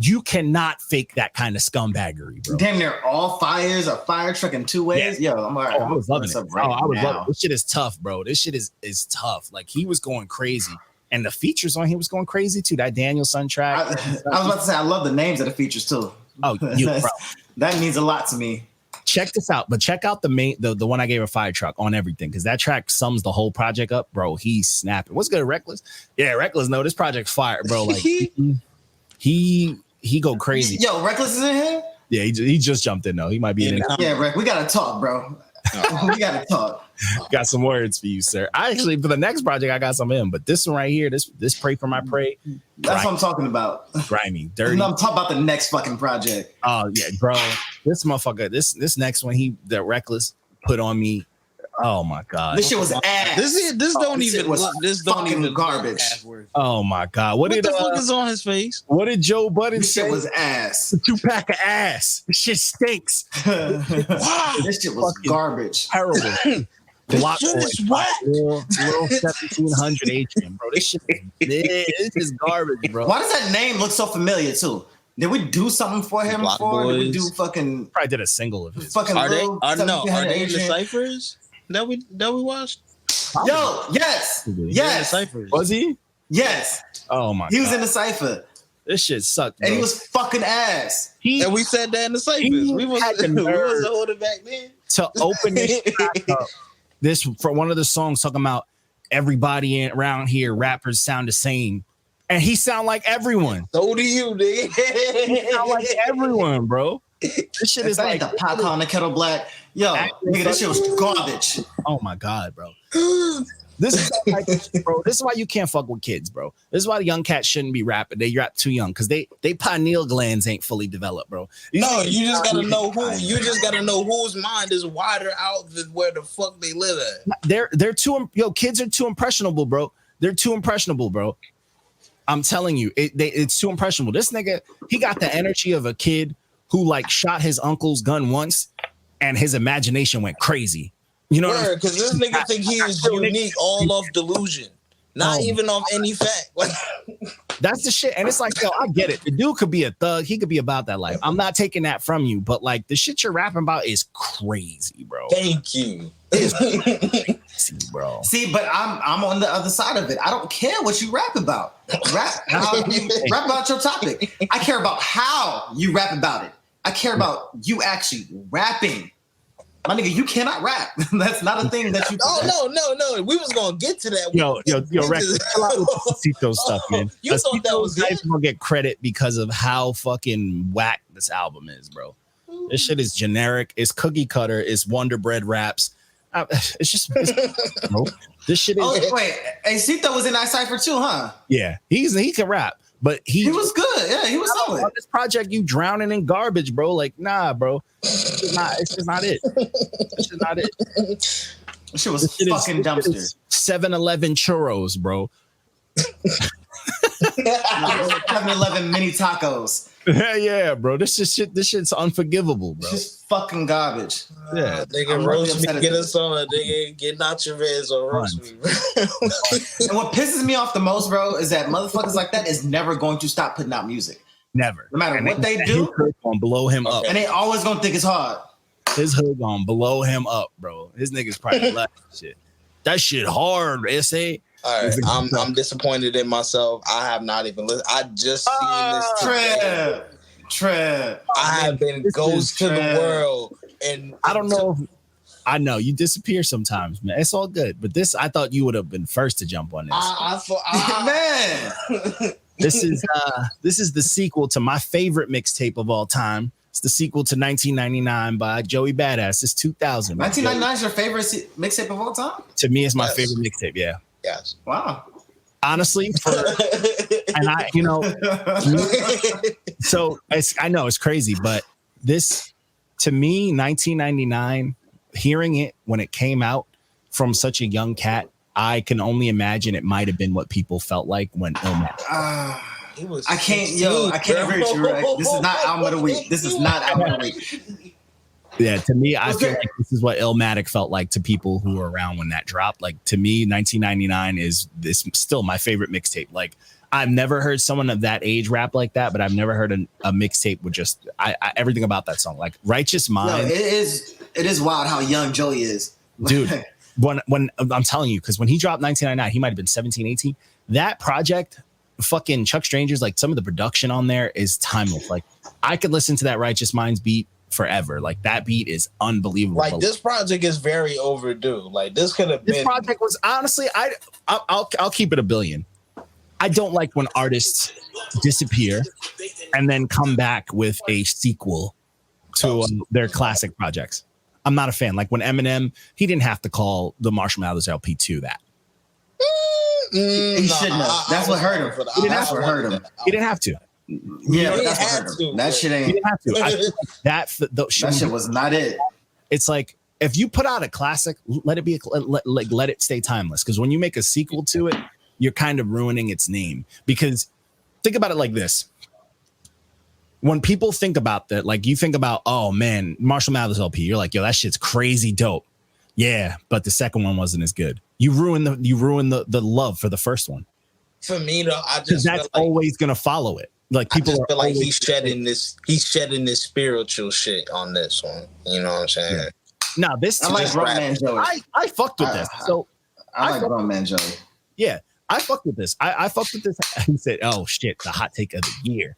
you cannot fake that kind of scumbaggery, bro. Damn near all fires, a fire truck in 2 ways. Yeah. Yo, I'm all right. I was loving it. I was loving it. This shit is tough, bro. This shit is tough. Like, he was going crazy. And the features on here was going crazy too. That Danielson track. I was about to say, I love the names of the features too. Oh, bro. That means a lot to me. Check this out, but check out the one I gave a fire truck on everything, because that track sums the whole project up, bro. He's snapping. What's good, Reckless? Yeah, Reckless. No, this project's fire, bro. Like he go crazy. Yo, Reckless is in here. Yeah, he just jumped in though. He might be in. Yeah, Rick, we gotta talk, bro. We gotta talk. Got some words for you, sir. I actually, for the next project, I got some in, but this one right here, this Pray for My Prey. That's what I'm talking about. Grimy, dirty. I'm talking about the next fucking project. Oh yeah, bro. This motherfucker, this next one, that Reckless put on me. Oh my god, this shit was ass. This don't even garbage. Oh my god, what the fuck is on his face? What did Joe Budden say? This shit was ass. 2-pack of ass. This shit stinks. Wow, this shit was garbage. Terrible. Block little 1700 Adrian, bro. This shit is garbage, bro. Why does that name look so familiar too? Did we do something for him before? Did we do fucking? Probably did a single of his. Fucking are they in the ciphers that we watched? Yo, yes. Was he? Yes. Oh my! He was in the cipher. This shit sucked, bro. And he was fucking ass. And we said that in the safest. We wasn't older back then. To open this track up, this for one of the songs talking about everybody around here, rappers sound the same. And he sound like everyone. So do you, nigga. He sound like everyone, bro. This shit is like the pot on the kettle black. Yo, nigga, this shit was garbage. Oh my God, bro. This is like, bro. This is why you can't fuck with kids, bro. This is why the young cats shouldn't be rapping. They rap too young because they pineal glands ain't fully developed, bro. You just gotta know who. You just gotta know whose mind is wider out than where the fuck they live at. They're too. Kids are too impressionable, bro. They're too impressionable, bro. I'm telling you, it's too impressionable. This nigga, he got the energy of a kid who like shot his uncle's gun once, and his imagination went crazy. You know, because this nigga think he is unique, all off delusion, not even off any fact. That's the shit, and it's like, yo, I get it. The dude could be a thug, he could be about that life. I'm not taking that from you, but like the shit you're rapping about is crazy, bro. Thank you, bro. See, but I'm on the other side of it. I don't care what you rap about. Rap about your topic. I care about how you rap about it. I care about you actually rapping. My nigga, you cannot rap. That's not a thing that you. Oh no. We was gonna get to that. Yo, Rex, chill out with the Cito stuff, man. You thought that was good? Gonna get credit because of how fucking whack this album is, bro. This shit is generic. It's cookie cutter. It's Wonder Bread raps. It's just bro. This shit is. Oh wait, hey, Cito was in that cipher too, huh? Yeah, he can rap. But he was good. Yeah, he was solid. On this project, you drowning in garbage, bro. Like, nah, bro. It's just not it. It's just not it. This shit was fucking dumpster. 7-Eleven churros, bro. 7-Eleven mini tacos. Yeah, bro. This shit's unforgivable, bro. Just fucking garbage. Yeah, nigga, roast me, get us on, nigga, get nacho reds or roast me, bro. And what pisses me off the most, bro, is that motherfuckers like that is never going to stop putting out music. Never. No matter what they do, his hood gonna blow him up, and they always gonna think it's hard. His hood gonna blow him up, bro. His niggas probably left shit. That shit hard, SA. All right, I'm disappointed in myself. I have not even listened. I just seen this trip. I have been ghost to the world, and I don't know. I know you disappear sometimes, man. It's all good, but this, I thought you would have been first to jump on this. Man, this is the sequel to my favorite mixtape of all time. It's the sequel to 1999 by Joey Badass. It's 2000. 1999 is your favorite mixtape of all time? To me, it's my favorite mixtape. Yeah. Yes. Wow. Honestly, and I, so I know it's crazy, but this, to me, 1999, hearing it when it came out from such a young cat, I can only imagine it might have been what people felt like when Illmatic. I can't agree with you, right? This is not album of the week. This is not album of the week. Yeah, to me, I feel like this is what Illmatic felt like to people who were around when that dropped. Like, to me, 1999 is still my favorite mixtape. Like, I've never heard someone of that age rap like that, but I've never heard a mixtape with just everything about that song. Like, Righteous Mind. No, it is wild how young Joey is. Dude, when I'm telling you, because when he dropped 1999, he might have been 17, 18. That project, fucking Chuck Stranger's, like, some of the production on there is timeless. Like, I could listen to that Righteous Minds beat forever. Like, that beat is unbelievable. Like, this project is very overdue. Like, this could have been. This project was honestly, I'll keep it a billion. I don't like when artists disappear and then come back with a sequel to their classic projects. I'm not a fan. Like when Eminem, he didn't have to call the Marshall Mathers LP 2 that. He shouldn't have. That's what hurt him. That's what hurt him. He didn't have to. Yeah, but that's what hurt him. That shit ain't. He didn't have to. That shit was not it. It's like, if you put out a classic, let it stay timeless. Because when you make a sequel to it, you're kind of ruining its name. Because think about it like this. When people think about that, like you think about, oh man, Marshall Mathers LP, you're like, yo, that shit's crazy dope. Yeah, but the second one wasn't as good. You ruin the love for the first one. For me though, I just that's like, always gonna follow it. Like people feel like he's shedding this spiritual shit on this one. You know what I'm saying? Yeah. No, this I like Grown Man Joey. I fucked with this. So I like Grown Man Joey. Yeah. I fucked with this. I fucked with this. He said, "Oh shit, the hot take of the year."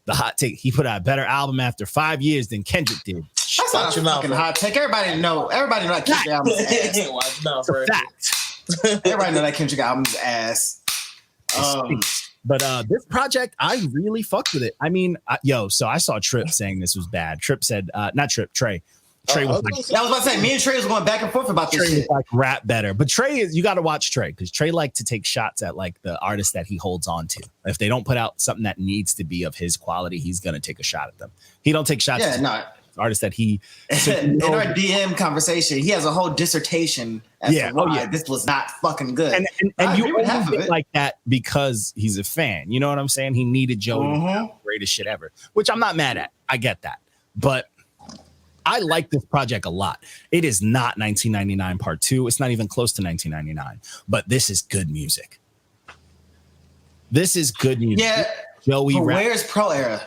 The hot take. He put out a better album after 5 years than Kendrick did. That's not a fucking hot take. Everybody know that Kendrick album's ass. Everybody know that Kendrick album's ass. But this project, I really fucked with it. I mean, so I saw Trip saying this was bad. Trip said, not Trip, Trey. Trey was like, I was about to say, me and Trey was going back and forth about this shit. Like rap better, but Trey is, you got to watch Trey because Trey like to take shots at like the artists that he holds on to. If they don't put out something that needs to be of his quality, he's gonna take a shot at them. He don't take shots at artists that he. In our DM conversation, he has a whole dissertation as to why this was not fucking good. And you would have it like that because he's a fan. You know what I'm saying? He needed Joey, the greatest shit ever, which I'm not mad at. I get that, but. I like this project a lot. It is not 1999 Part 2. It's not even close to 1999. But this is good music. This is good music. Yeah. Joey, where's Pro Era?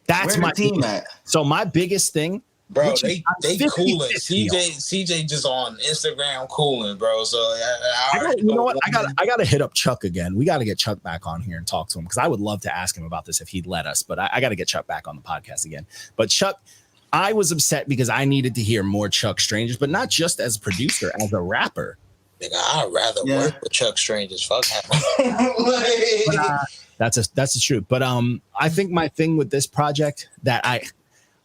That's where's my team at. So my biggest thing, bro, they cooling. CJ just on Instagram cooling, bro. So you know what? I gotta hit up Chuck again. We got to get Chuck back on here and talk to him because I would love to ask him about this if he'd let us. But I got to get Chuck back on the podcast again. But Chuck. I was upset because I needed to hear more Chuck Strangers, but not just as a producer, as a rapper. Nigga, I'd rather work with Chuck Strangers. Fuck him. That's the truth. But I think my thing with this project that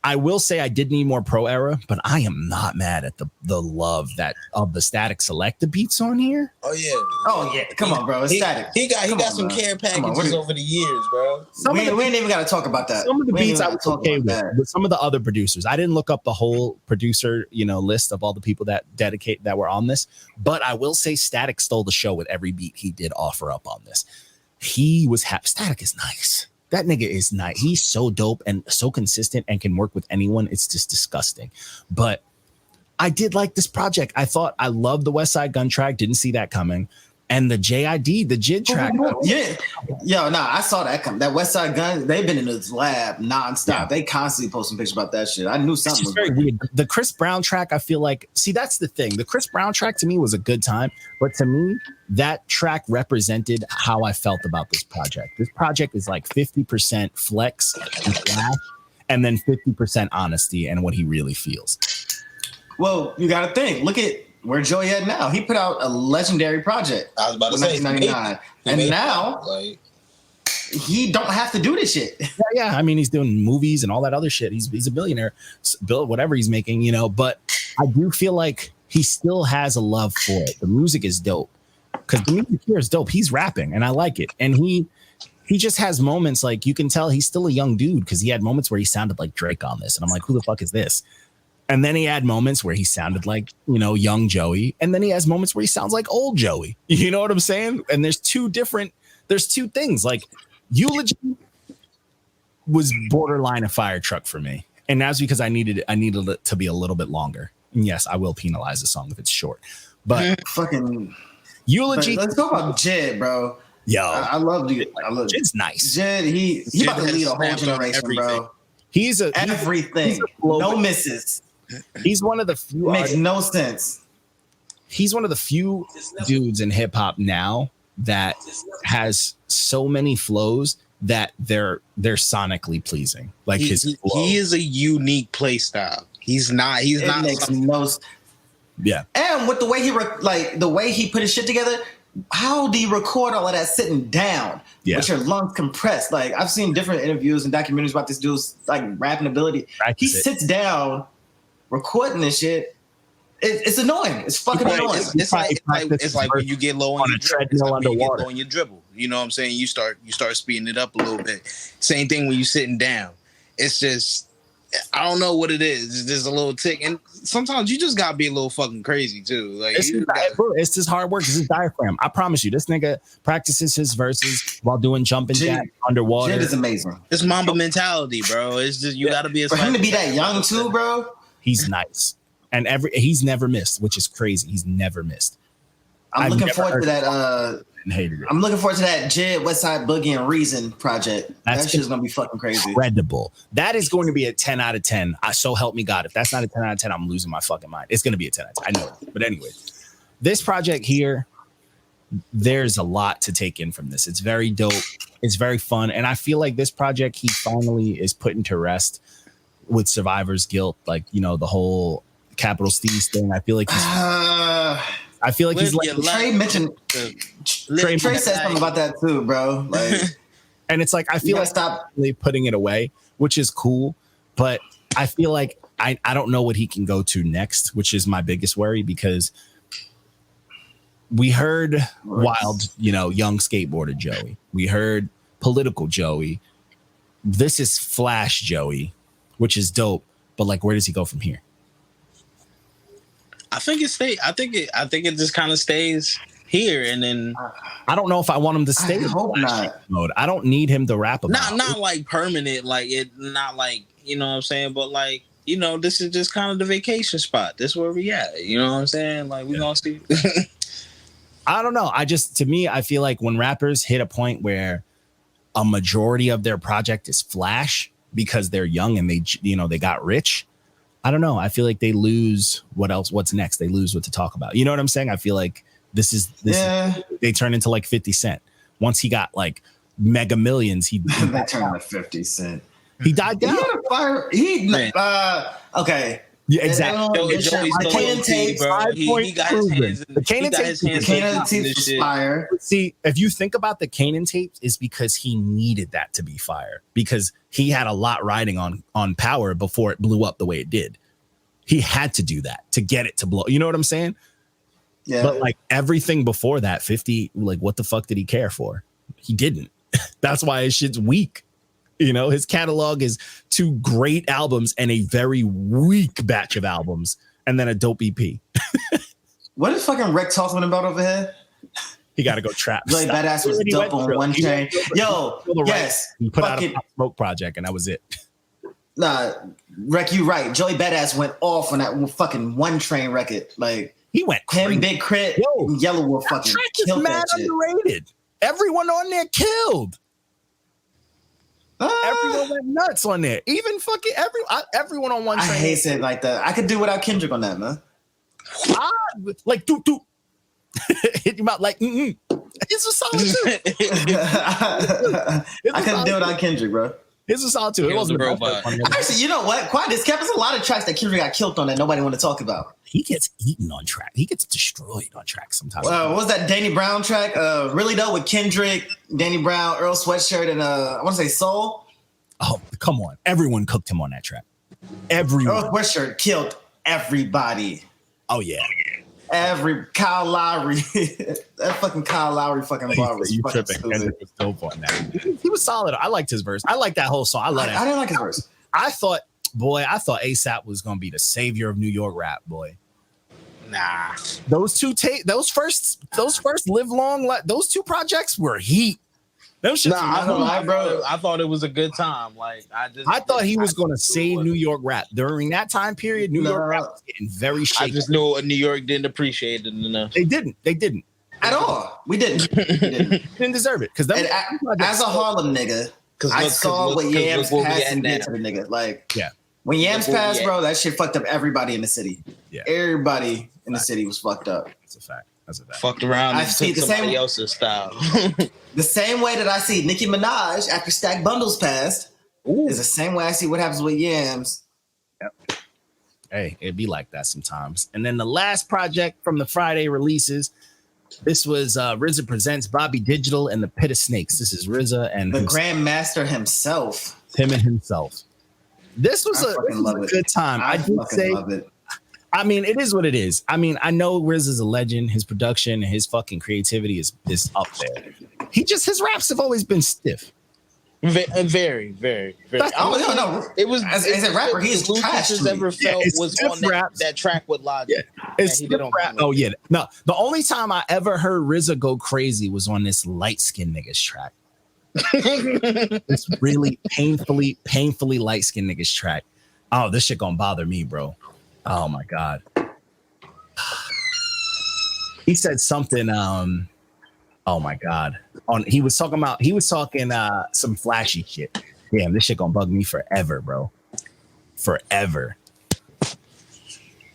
I will say I did need more Pro Era, but I am not mad at the love that of the Static Selecta beats on here. Oh yeah. Come on, bro. It's Static. He got some care packages over the years, bro. We ain't even got to talk about that. Some of the beats I was okay with, but some of the other producers, I didn't look up the whole producer, list of all the people that were on this. But I will say Static stole the show with every beat he did offer up on this. He was happy. Static is nice. That nigga is nice. He's so dope and so consistent and can work with anyone. It's just disgusting. But I did like this project. I loved the West Side Gun track. Didn't see that coming. And the JID, the JID track. Yeah. Yo, I saw that come. That West Side Gun, they've been in this lab nonstop. Yeah. They constantly posting pictures about that shit. I knew something was very weird. The Chris Brown track, I feel like, that's the thing. The Chris Brown track to me was a good time. But to me, that track represented how I felt about this project. This project is like 50% flex and flash, and then 50% honesty and what he really feels. Well, you got to think. Look at where Joey at now. He put out a legendary project. I was about to say 1999, and now he don't have to do this shit. Yeah. I mean, he's doing movies and all that other shit. He's a billionaire, build whatever he's making, But I do feel like he still has a love for it. The music is dope because the music here is dope. He's rapping, and I like it. And he just has moments like you can tell he's still a young dude because he had moments where he sounded like Drake on this, and I'm like, who the fuck is this? And then he had moments where he sounded like, young Joey. And then he has moments where he sounds like old Joey. You know what I'm saying? And there's two things. Like Eulogy was borderline a fire truck for me. And that's because I needed it to be a little bit longer. And yes, I will penalize the song if it's short. But fucking Eulogy. Let's talk about Jed, bro. Yo. I love you. Jed's nice. Jed, he about to lead a whole generation, bro. He's everything. No misses. He's one of the few. Makes no sense. He's one of the few dudes in hip hop now that has so many flows that they're sonically pleasing. Like he is a unique play style. He's not. Makes no. Yeah. And with the way the way he put his shit together, how do you record all of that sitting down with your lungs compressed? Like I've seen different interviews and documentaries about this dude's like rapping ability. He sits down. Recording this shit, it's annoying. It's fucking annoying. It's like when you get low on your treadmill underwater. On your dribble, you know what I'm saying? You start speeding it up a little bit. Same thing when you sitting down. It's just I don't know what it is. It's just a little tick, and sometimes you just gotta be a little fucking crazy too. Like it's just hard work. It's his diaphragm. I promise you, this nigga practices his verses while doing jumping jacks underwater. Shit is amazing. It's Mamba mentality, bro. It's just you gotta be for him to be that young too, bro. He's nice, and he's never missed, which is crazy. He's never missed. I'm looking forward to that. I'm looking forward to that Jed Westside Boogie and Reason project. That shit's gonna be fucking crazy. Incredible. That is going to be a 10 out of 10. So help me God. If that's not a 10 out of 10, I'm losing my fucking mind. It's gonna be a 10 out of 10. I know it. But anyway, this project here, there's a lot to take in from this. It's very dope. It's very fun. And I feel like this project, he finally is putting to rest with Survivor's Guilt. Like, you know, the whole Capital Steez thing. I feel like he's like Trey mentioned. Trey said something about that too, bro. Like, and it's like I feel like stop really putting it away, which is cool. But I feel like I don't know what he can go to next, which is my biggest worry, because we heard wild, you know, young skateboarder Joey. We heard political Joey. This is Flash Joey, which is dope. But like, where does he go from here? I think it just kind of stays here, and then I don't know if I want him to stay. I hope not. Mode. I don't need him to rap about. Not like permanent, like it. Not like, you know what I'm saying, but like, you know, this is just kind of the vacation spot. This is where we at. You know what I'm saying? Like, we gonna see. I don't know. To me, I feel like when rappers hit a point where a majority of their project is flash because they're young and they got rich, I don't know. I feel like they lose what's next. They lose what to talk about. You know what I'm saying? I feel like they turn into like 50 Cent. Once he got like mega millions, he that turned like 50 Cent. He died down. Okay. Yeah, exactly. He got his hands in the Kanan tapes fire. See, if you think about the Kanan tapes, is because he needed that to be fire, because he had a lot riding on Power before it blew up the way it did. He had to do that to get it to blow. You know what I'm saying? Yeah. But like everything before that, 50, like what the fuck did he care for? He didn't. That's why his shit's weak. You know, his catalog is 2 great albums and a very weak batch of albums, and then a dope EP. What is fucking Rick talking about over here? He got to go trap. Joey Badass was dope on one chain. Yo, yes. He put out a Pop Smoke project, and that was it. Nah, Rick, you right. Joey Badass went off on that fucking One Train record. Like, he went crazy. Him, Big Crit, Yellow Wolf fucking killed that shit. Underrated. Everyone on there killed. Everyone went nuts on there. Even fucking everyone on One Train. I hate it like that. I could do without Kendrick on that, man. Like do. Hit him out like It's a solid too. I couldn't do without Kendrick, bro. It's a solid too. It wasn't a robot. Actually, you know what? Quiet as kept. There's a lot of tracks that Kendrick got killed on that nobody want to talk about. He gets eaten on track. He gets destroyed on track sometimes. What was that Danny Brown track? Really though, with Kendrick, Danny Brown, Earl Sweatshirt, and I want to say Soule. Oh, come on! Everyone cooked him on that track. Everyone. Earl Sweatshirt killed everybody. Oh yeah. Kyle Lowry. That fucking Kyle Lowry fucking bar was fucking stupid. Kendrick was dope on that. He was solid. I liked his verse. I liked that whole song. I didn't like his verse. I thought ASAP was gonna be the savior of New York rap, boy. Nah. Those first Live Long, those 2 projects were heat. Them shits I thought it was a good time. Like I thought he was gonna save New York rap. During that time period, New York rap was getting very shaky. I just knew New York didn't appreciate it enough. They didn't. At all. We didn't. Didn't deserve it. Because as a Harlem nigga, I saw what Yams passed and did to the nigga. Like, yeah. When Yams passed, bro, that shit fucked up everybody in the city. Yeah. Everybody in the city was fucked up. That's a fact. Fucked around and took somebody else's style. The same way that I see Nicki Minaj after Stack Bundles passed is the same way I see what happens with Yams. Yep. Hey, it'd be like that sometimes. And then the last project from the Friday releases, this was RZA presents Bobby Digital and the Pit of Snakes. This is RZA and the Grandmaster himself. Him and himself. This was a good time. I do say, love it. I mean, it is what it is. I mean, I know Riz is a legend. His production, his fucking creativity is up there. His raps have always been stiff. Very, very, very. No. It was as a rapper, he's trash. Ever felt was on that track with Logic. Yeah. It's rap. Oh yeah. No, the only time I ever heard RZA go crazy was on this light skinned niggas track. This really painfully light skinned niggas track. Oh, this shit gonna bother me, bro. Oh my god. He said something. Oh my god. He was talking some flashy shit. Damn, this shit gonna bug me forever, bro. Forever.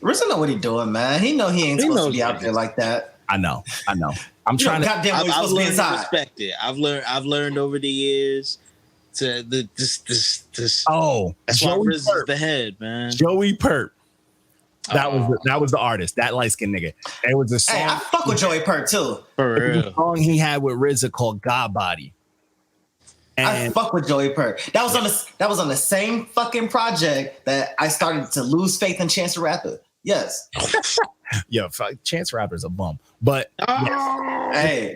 RZA know what he doing, man. He know he ain't supposed to be out there like that. I know. I'm trying to. Goddamn, I've supposed to be learned to inside. respect it. I've learned over the years to this. Oh, That's why Joey Riz is Perp. the head, man. Joey Perp. That was the artist, that light skinned nigga. It was a song. Hey, I fuck with Joey Perk too. For It was real. a song he had with RZA called God Body. I And fuck with Joey Perk. That was on the same fucking project that I started to lose faith in Chance the Rapper. Yes. yeah, Chance Rapper's a bum. But Hey,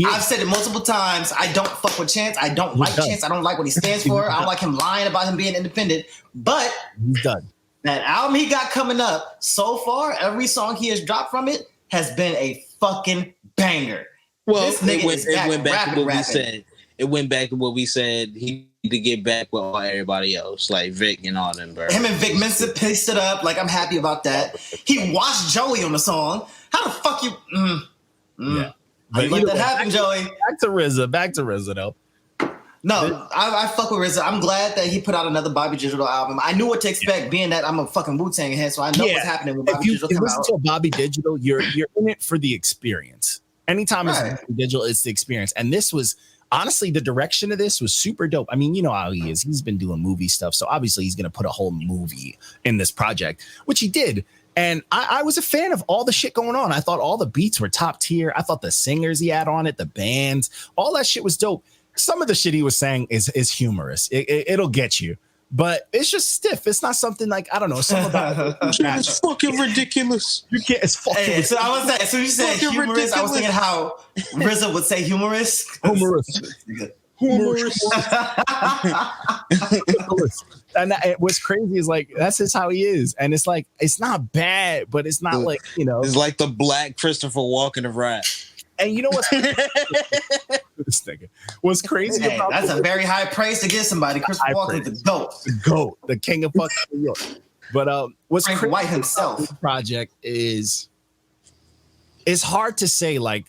I've said it multiple times. I don't fuck with Chance. I don't like done. Chance. I don't like what he stands for. I don't like him lying about him being independent. But he's done. that album he got coming up, so far, every song he has dropped from it has been a fucking banger. Well, This nigga is it went back to what rapping. we said. It went back to what we said. He need to get back with all everybody else, like Vic and all them, bro. Him and Vic Mensa paced it up. Like, I'm happy about that. He watched Joey on the song. How the fuck you? Yeah. How you let either that way, happen, Joey? Back to RZA though. No, I fuck with RZA. I'm glad that he put out another Bobby Digital album. I knew what to expect, being that I'm a fucking Wu-Tang head, so I know what's happening when Bobby If you Digital come listen out. to a Bobby Digital, you're in it for the experience. Anytime it's Right. Bobby Digital, it's the experience. And this was honestly, the direction of this was super dope. I mean, you know how he is. He's been doing movie stuff, so obviously he's gonna put a whole movie in this project, which he did. And I was a fan of all the shit going on. I thought all the beats were top tier. I thought the singers he had on it, the bands, all that shit was dope. Some of the shit he was saying is humorous. It'll get you, but it's just stiff. It's not something like, I don't know. Something about It's fucking ridiculous. you can't. It's fucking Hey, so I was saying, as soon as you said Fucking humorous, I was thinking how RZA would say humorous. humorous. And what's crazy is like that's just how he is, and it's like it's not bad, but it's not like, you know. It's like the black Christopher Walken of rap. And you know what's this nigga? What's crazy Hey, about that's a very high praise to give somebody. Christopher High Walken, praise. the GOAT. the GOAT, the king of fucking New York. But what's Frank crazy White about himself. this project is it's hard to say like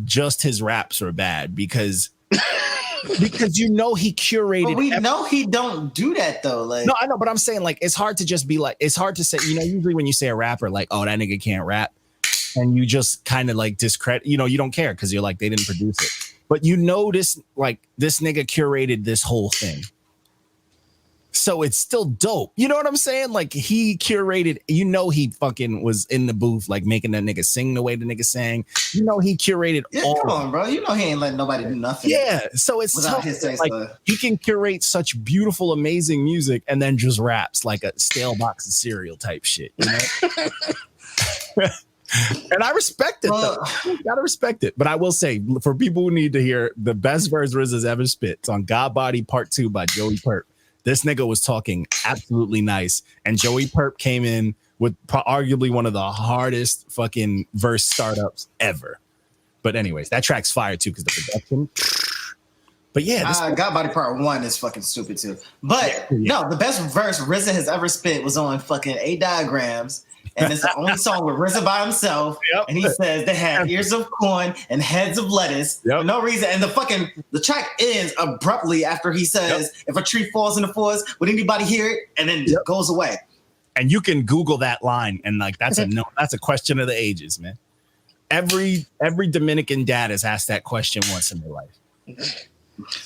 just his raps are bad because you know he curated. But we know he don't do that though. Like, No, I know, but I'm saying like it's hard to just be like, it's hard to say, you know, usually when you say a rapper, like, oh, that nigga can't rap, and you just kind of like discredit, you know, you don't care because you're like, they didn't produce it. But you know this, like this nigga curated this whole thing. So it's still dope. You know what I'm saying? Like he curated, you know, he fucking was in the booth, like making that nigga sing the way the nigga sang. You know, he curated yeah, all. come on, bro. You know he ain't letting nobody do nothing. Yeah, so it's Without tough. his say Like so. he can curate such beautiful, amazing music and then just raps like a stale box of cereal type shit, you know? And I respect it, Well- though. Gotta respect it. But I will say, for people who need to hear the best verse RZA's ever spit, it's on God Body Part 2 by Joey Perp. This nigga was talking absolutely nice, and Joey Perp came in with arguably one of the hardest fucking verse startups ever. But anyways, that track's fire too because the production. But yeah, this God Body Part 1 is fucking stupid too. But Yeah. no, the best verse RZA has ever spit was on fucking 8 Diagrams. And it's the only song with RZA by himself. Yep. And he says they had ears of corn and heads of lettuce Yep. for no reason. And the track ends abruptly after he says, if a tree falls in the forest, would anybody hear it? And then Yep. goes away. and you can Google that line, and like that's a question of the ages, man. Every Dominican dad has asked that question once in their life.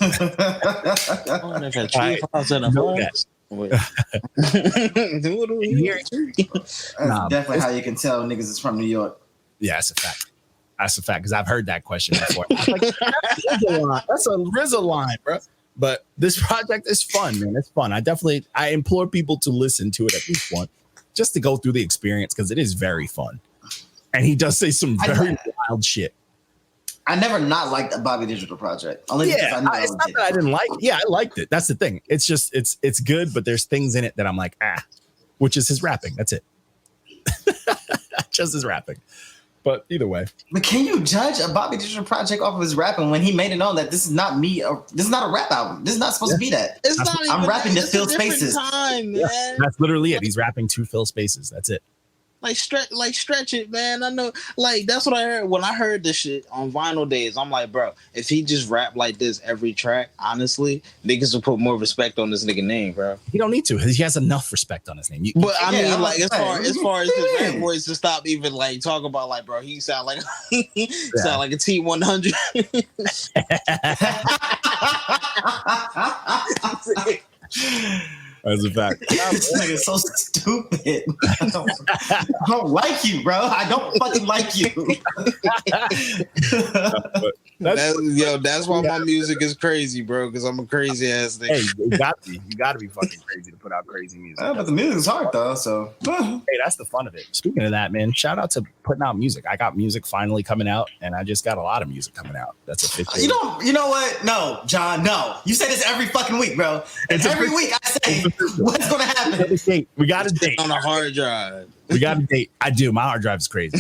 Oh, they've had I 3 files in a know month. that. Wait. That's Nah, definitely how you can tell niggas is from New York. Yeah, that's a fact. That's a fact because I've heard that question before. Like, that's a RZA line, bro. But this project is fun, man. It's fun. I implore people to listen to it at least once, just to go through the experience because it is very fun. And he does say some very wild shit. I never not liked the Bobby Digital project. Only because I knew I it's was not that I didn't like. Yeah, I liked it. That's the thing. It's just it's good, but there's things in it that I'm like, which is his rapping. That's it. Just his rapping. But either way, But can you judge a Bobby Digital project off of his rapping when he made it known that this is not me? This is not a rap album. This is not supposed to be that. It's That's- not I'm even rapping to it's a fill different spaces. Time, man. that's literally it. He's rapping to fill spaces. That's it. stretch it, man. I know, like that's what I heard when I heard this shit on Vinyl Days. I'm like, bro, if he just rap like this every track, honestly, niggas will put more respect on this nigga name, bro. He don't need to. He has enough respect on his name. But I mean, like as far as his rap voice to stop even like talking about like, bro, he sound like sound like a T100. As a fact. This nigga is so stupid. I don't like you, bro. I don't fucking like you. That's why my music is crazy, bro, because I'm a crazy ass nigga. Hey, you gotta be fucking crazy to put out crazy music. But the music's hard though, so hey, that's the fun of it. Speaking of that, man, shout out to putting out music. I got music finally coming out, and I just got a lot of music coming out. That's official. You know what? No, John, no. You say this every fucking week, bro. And every week I say what's gonna happen. We got a date on a hard drive. We got a date. I do. My hard drive is crazy.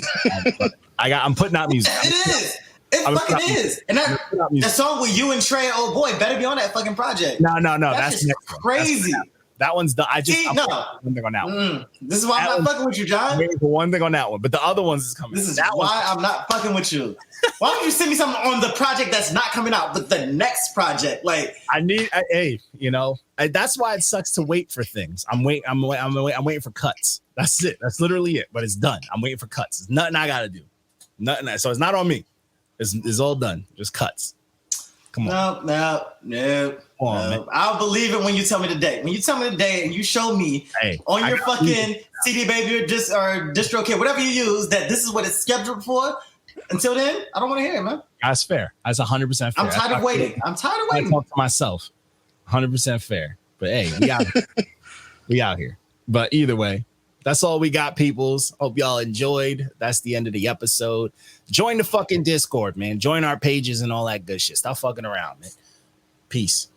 I'm putting out music. It is. It fucking is. And that song with you and Trey, oh boy, better be on that fucking project. No. That's crazy. That one's done. One thing on that one. This is why I'm not fucking with you, John. I'm waiting for one thing on that one, but the other ones is coming. This is why I'm not fucking with you. Why don't you send me something on the project that's not coming out, but the next project? Like hey, that's why it sucks to wait for things. I'm waiting for cuts. That's it. That's literally it. But it's done. I'm waiting for cuts. There's nothing I gotta do. Nothing. So it's not on me. It's all done. Just cuts. Come on. No. Come on, man. I'll believe it when you tell me the date. When you tell me the date and you show me on your fucking CD Baby or DistroKid, whatever you use, that this is what it's scheduled for. Until then, I don't want to hear it, man. That's fair. That's 100% fair. I'm tired of waiting. I talk to myself. 100% fair. But hey, we out here. But either way, that's all we got, peoples. Hope y'all enjoyed. That's the end of the episode. Join the fucking Discord, man. Join our pages and all that good shit. Stop fucking around, man. Peace.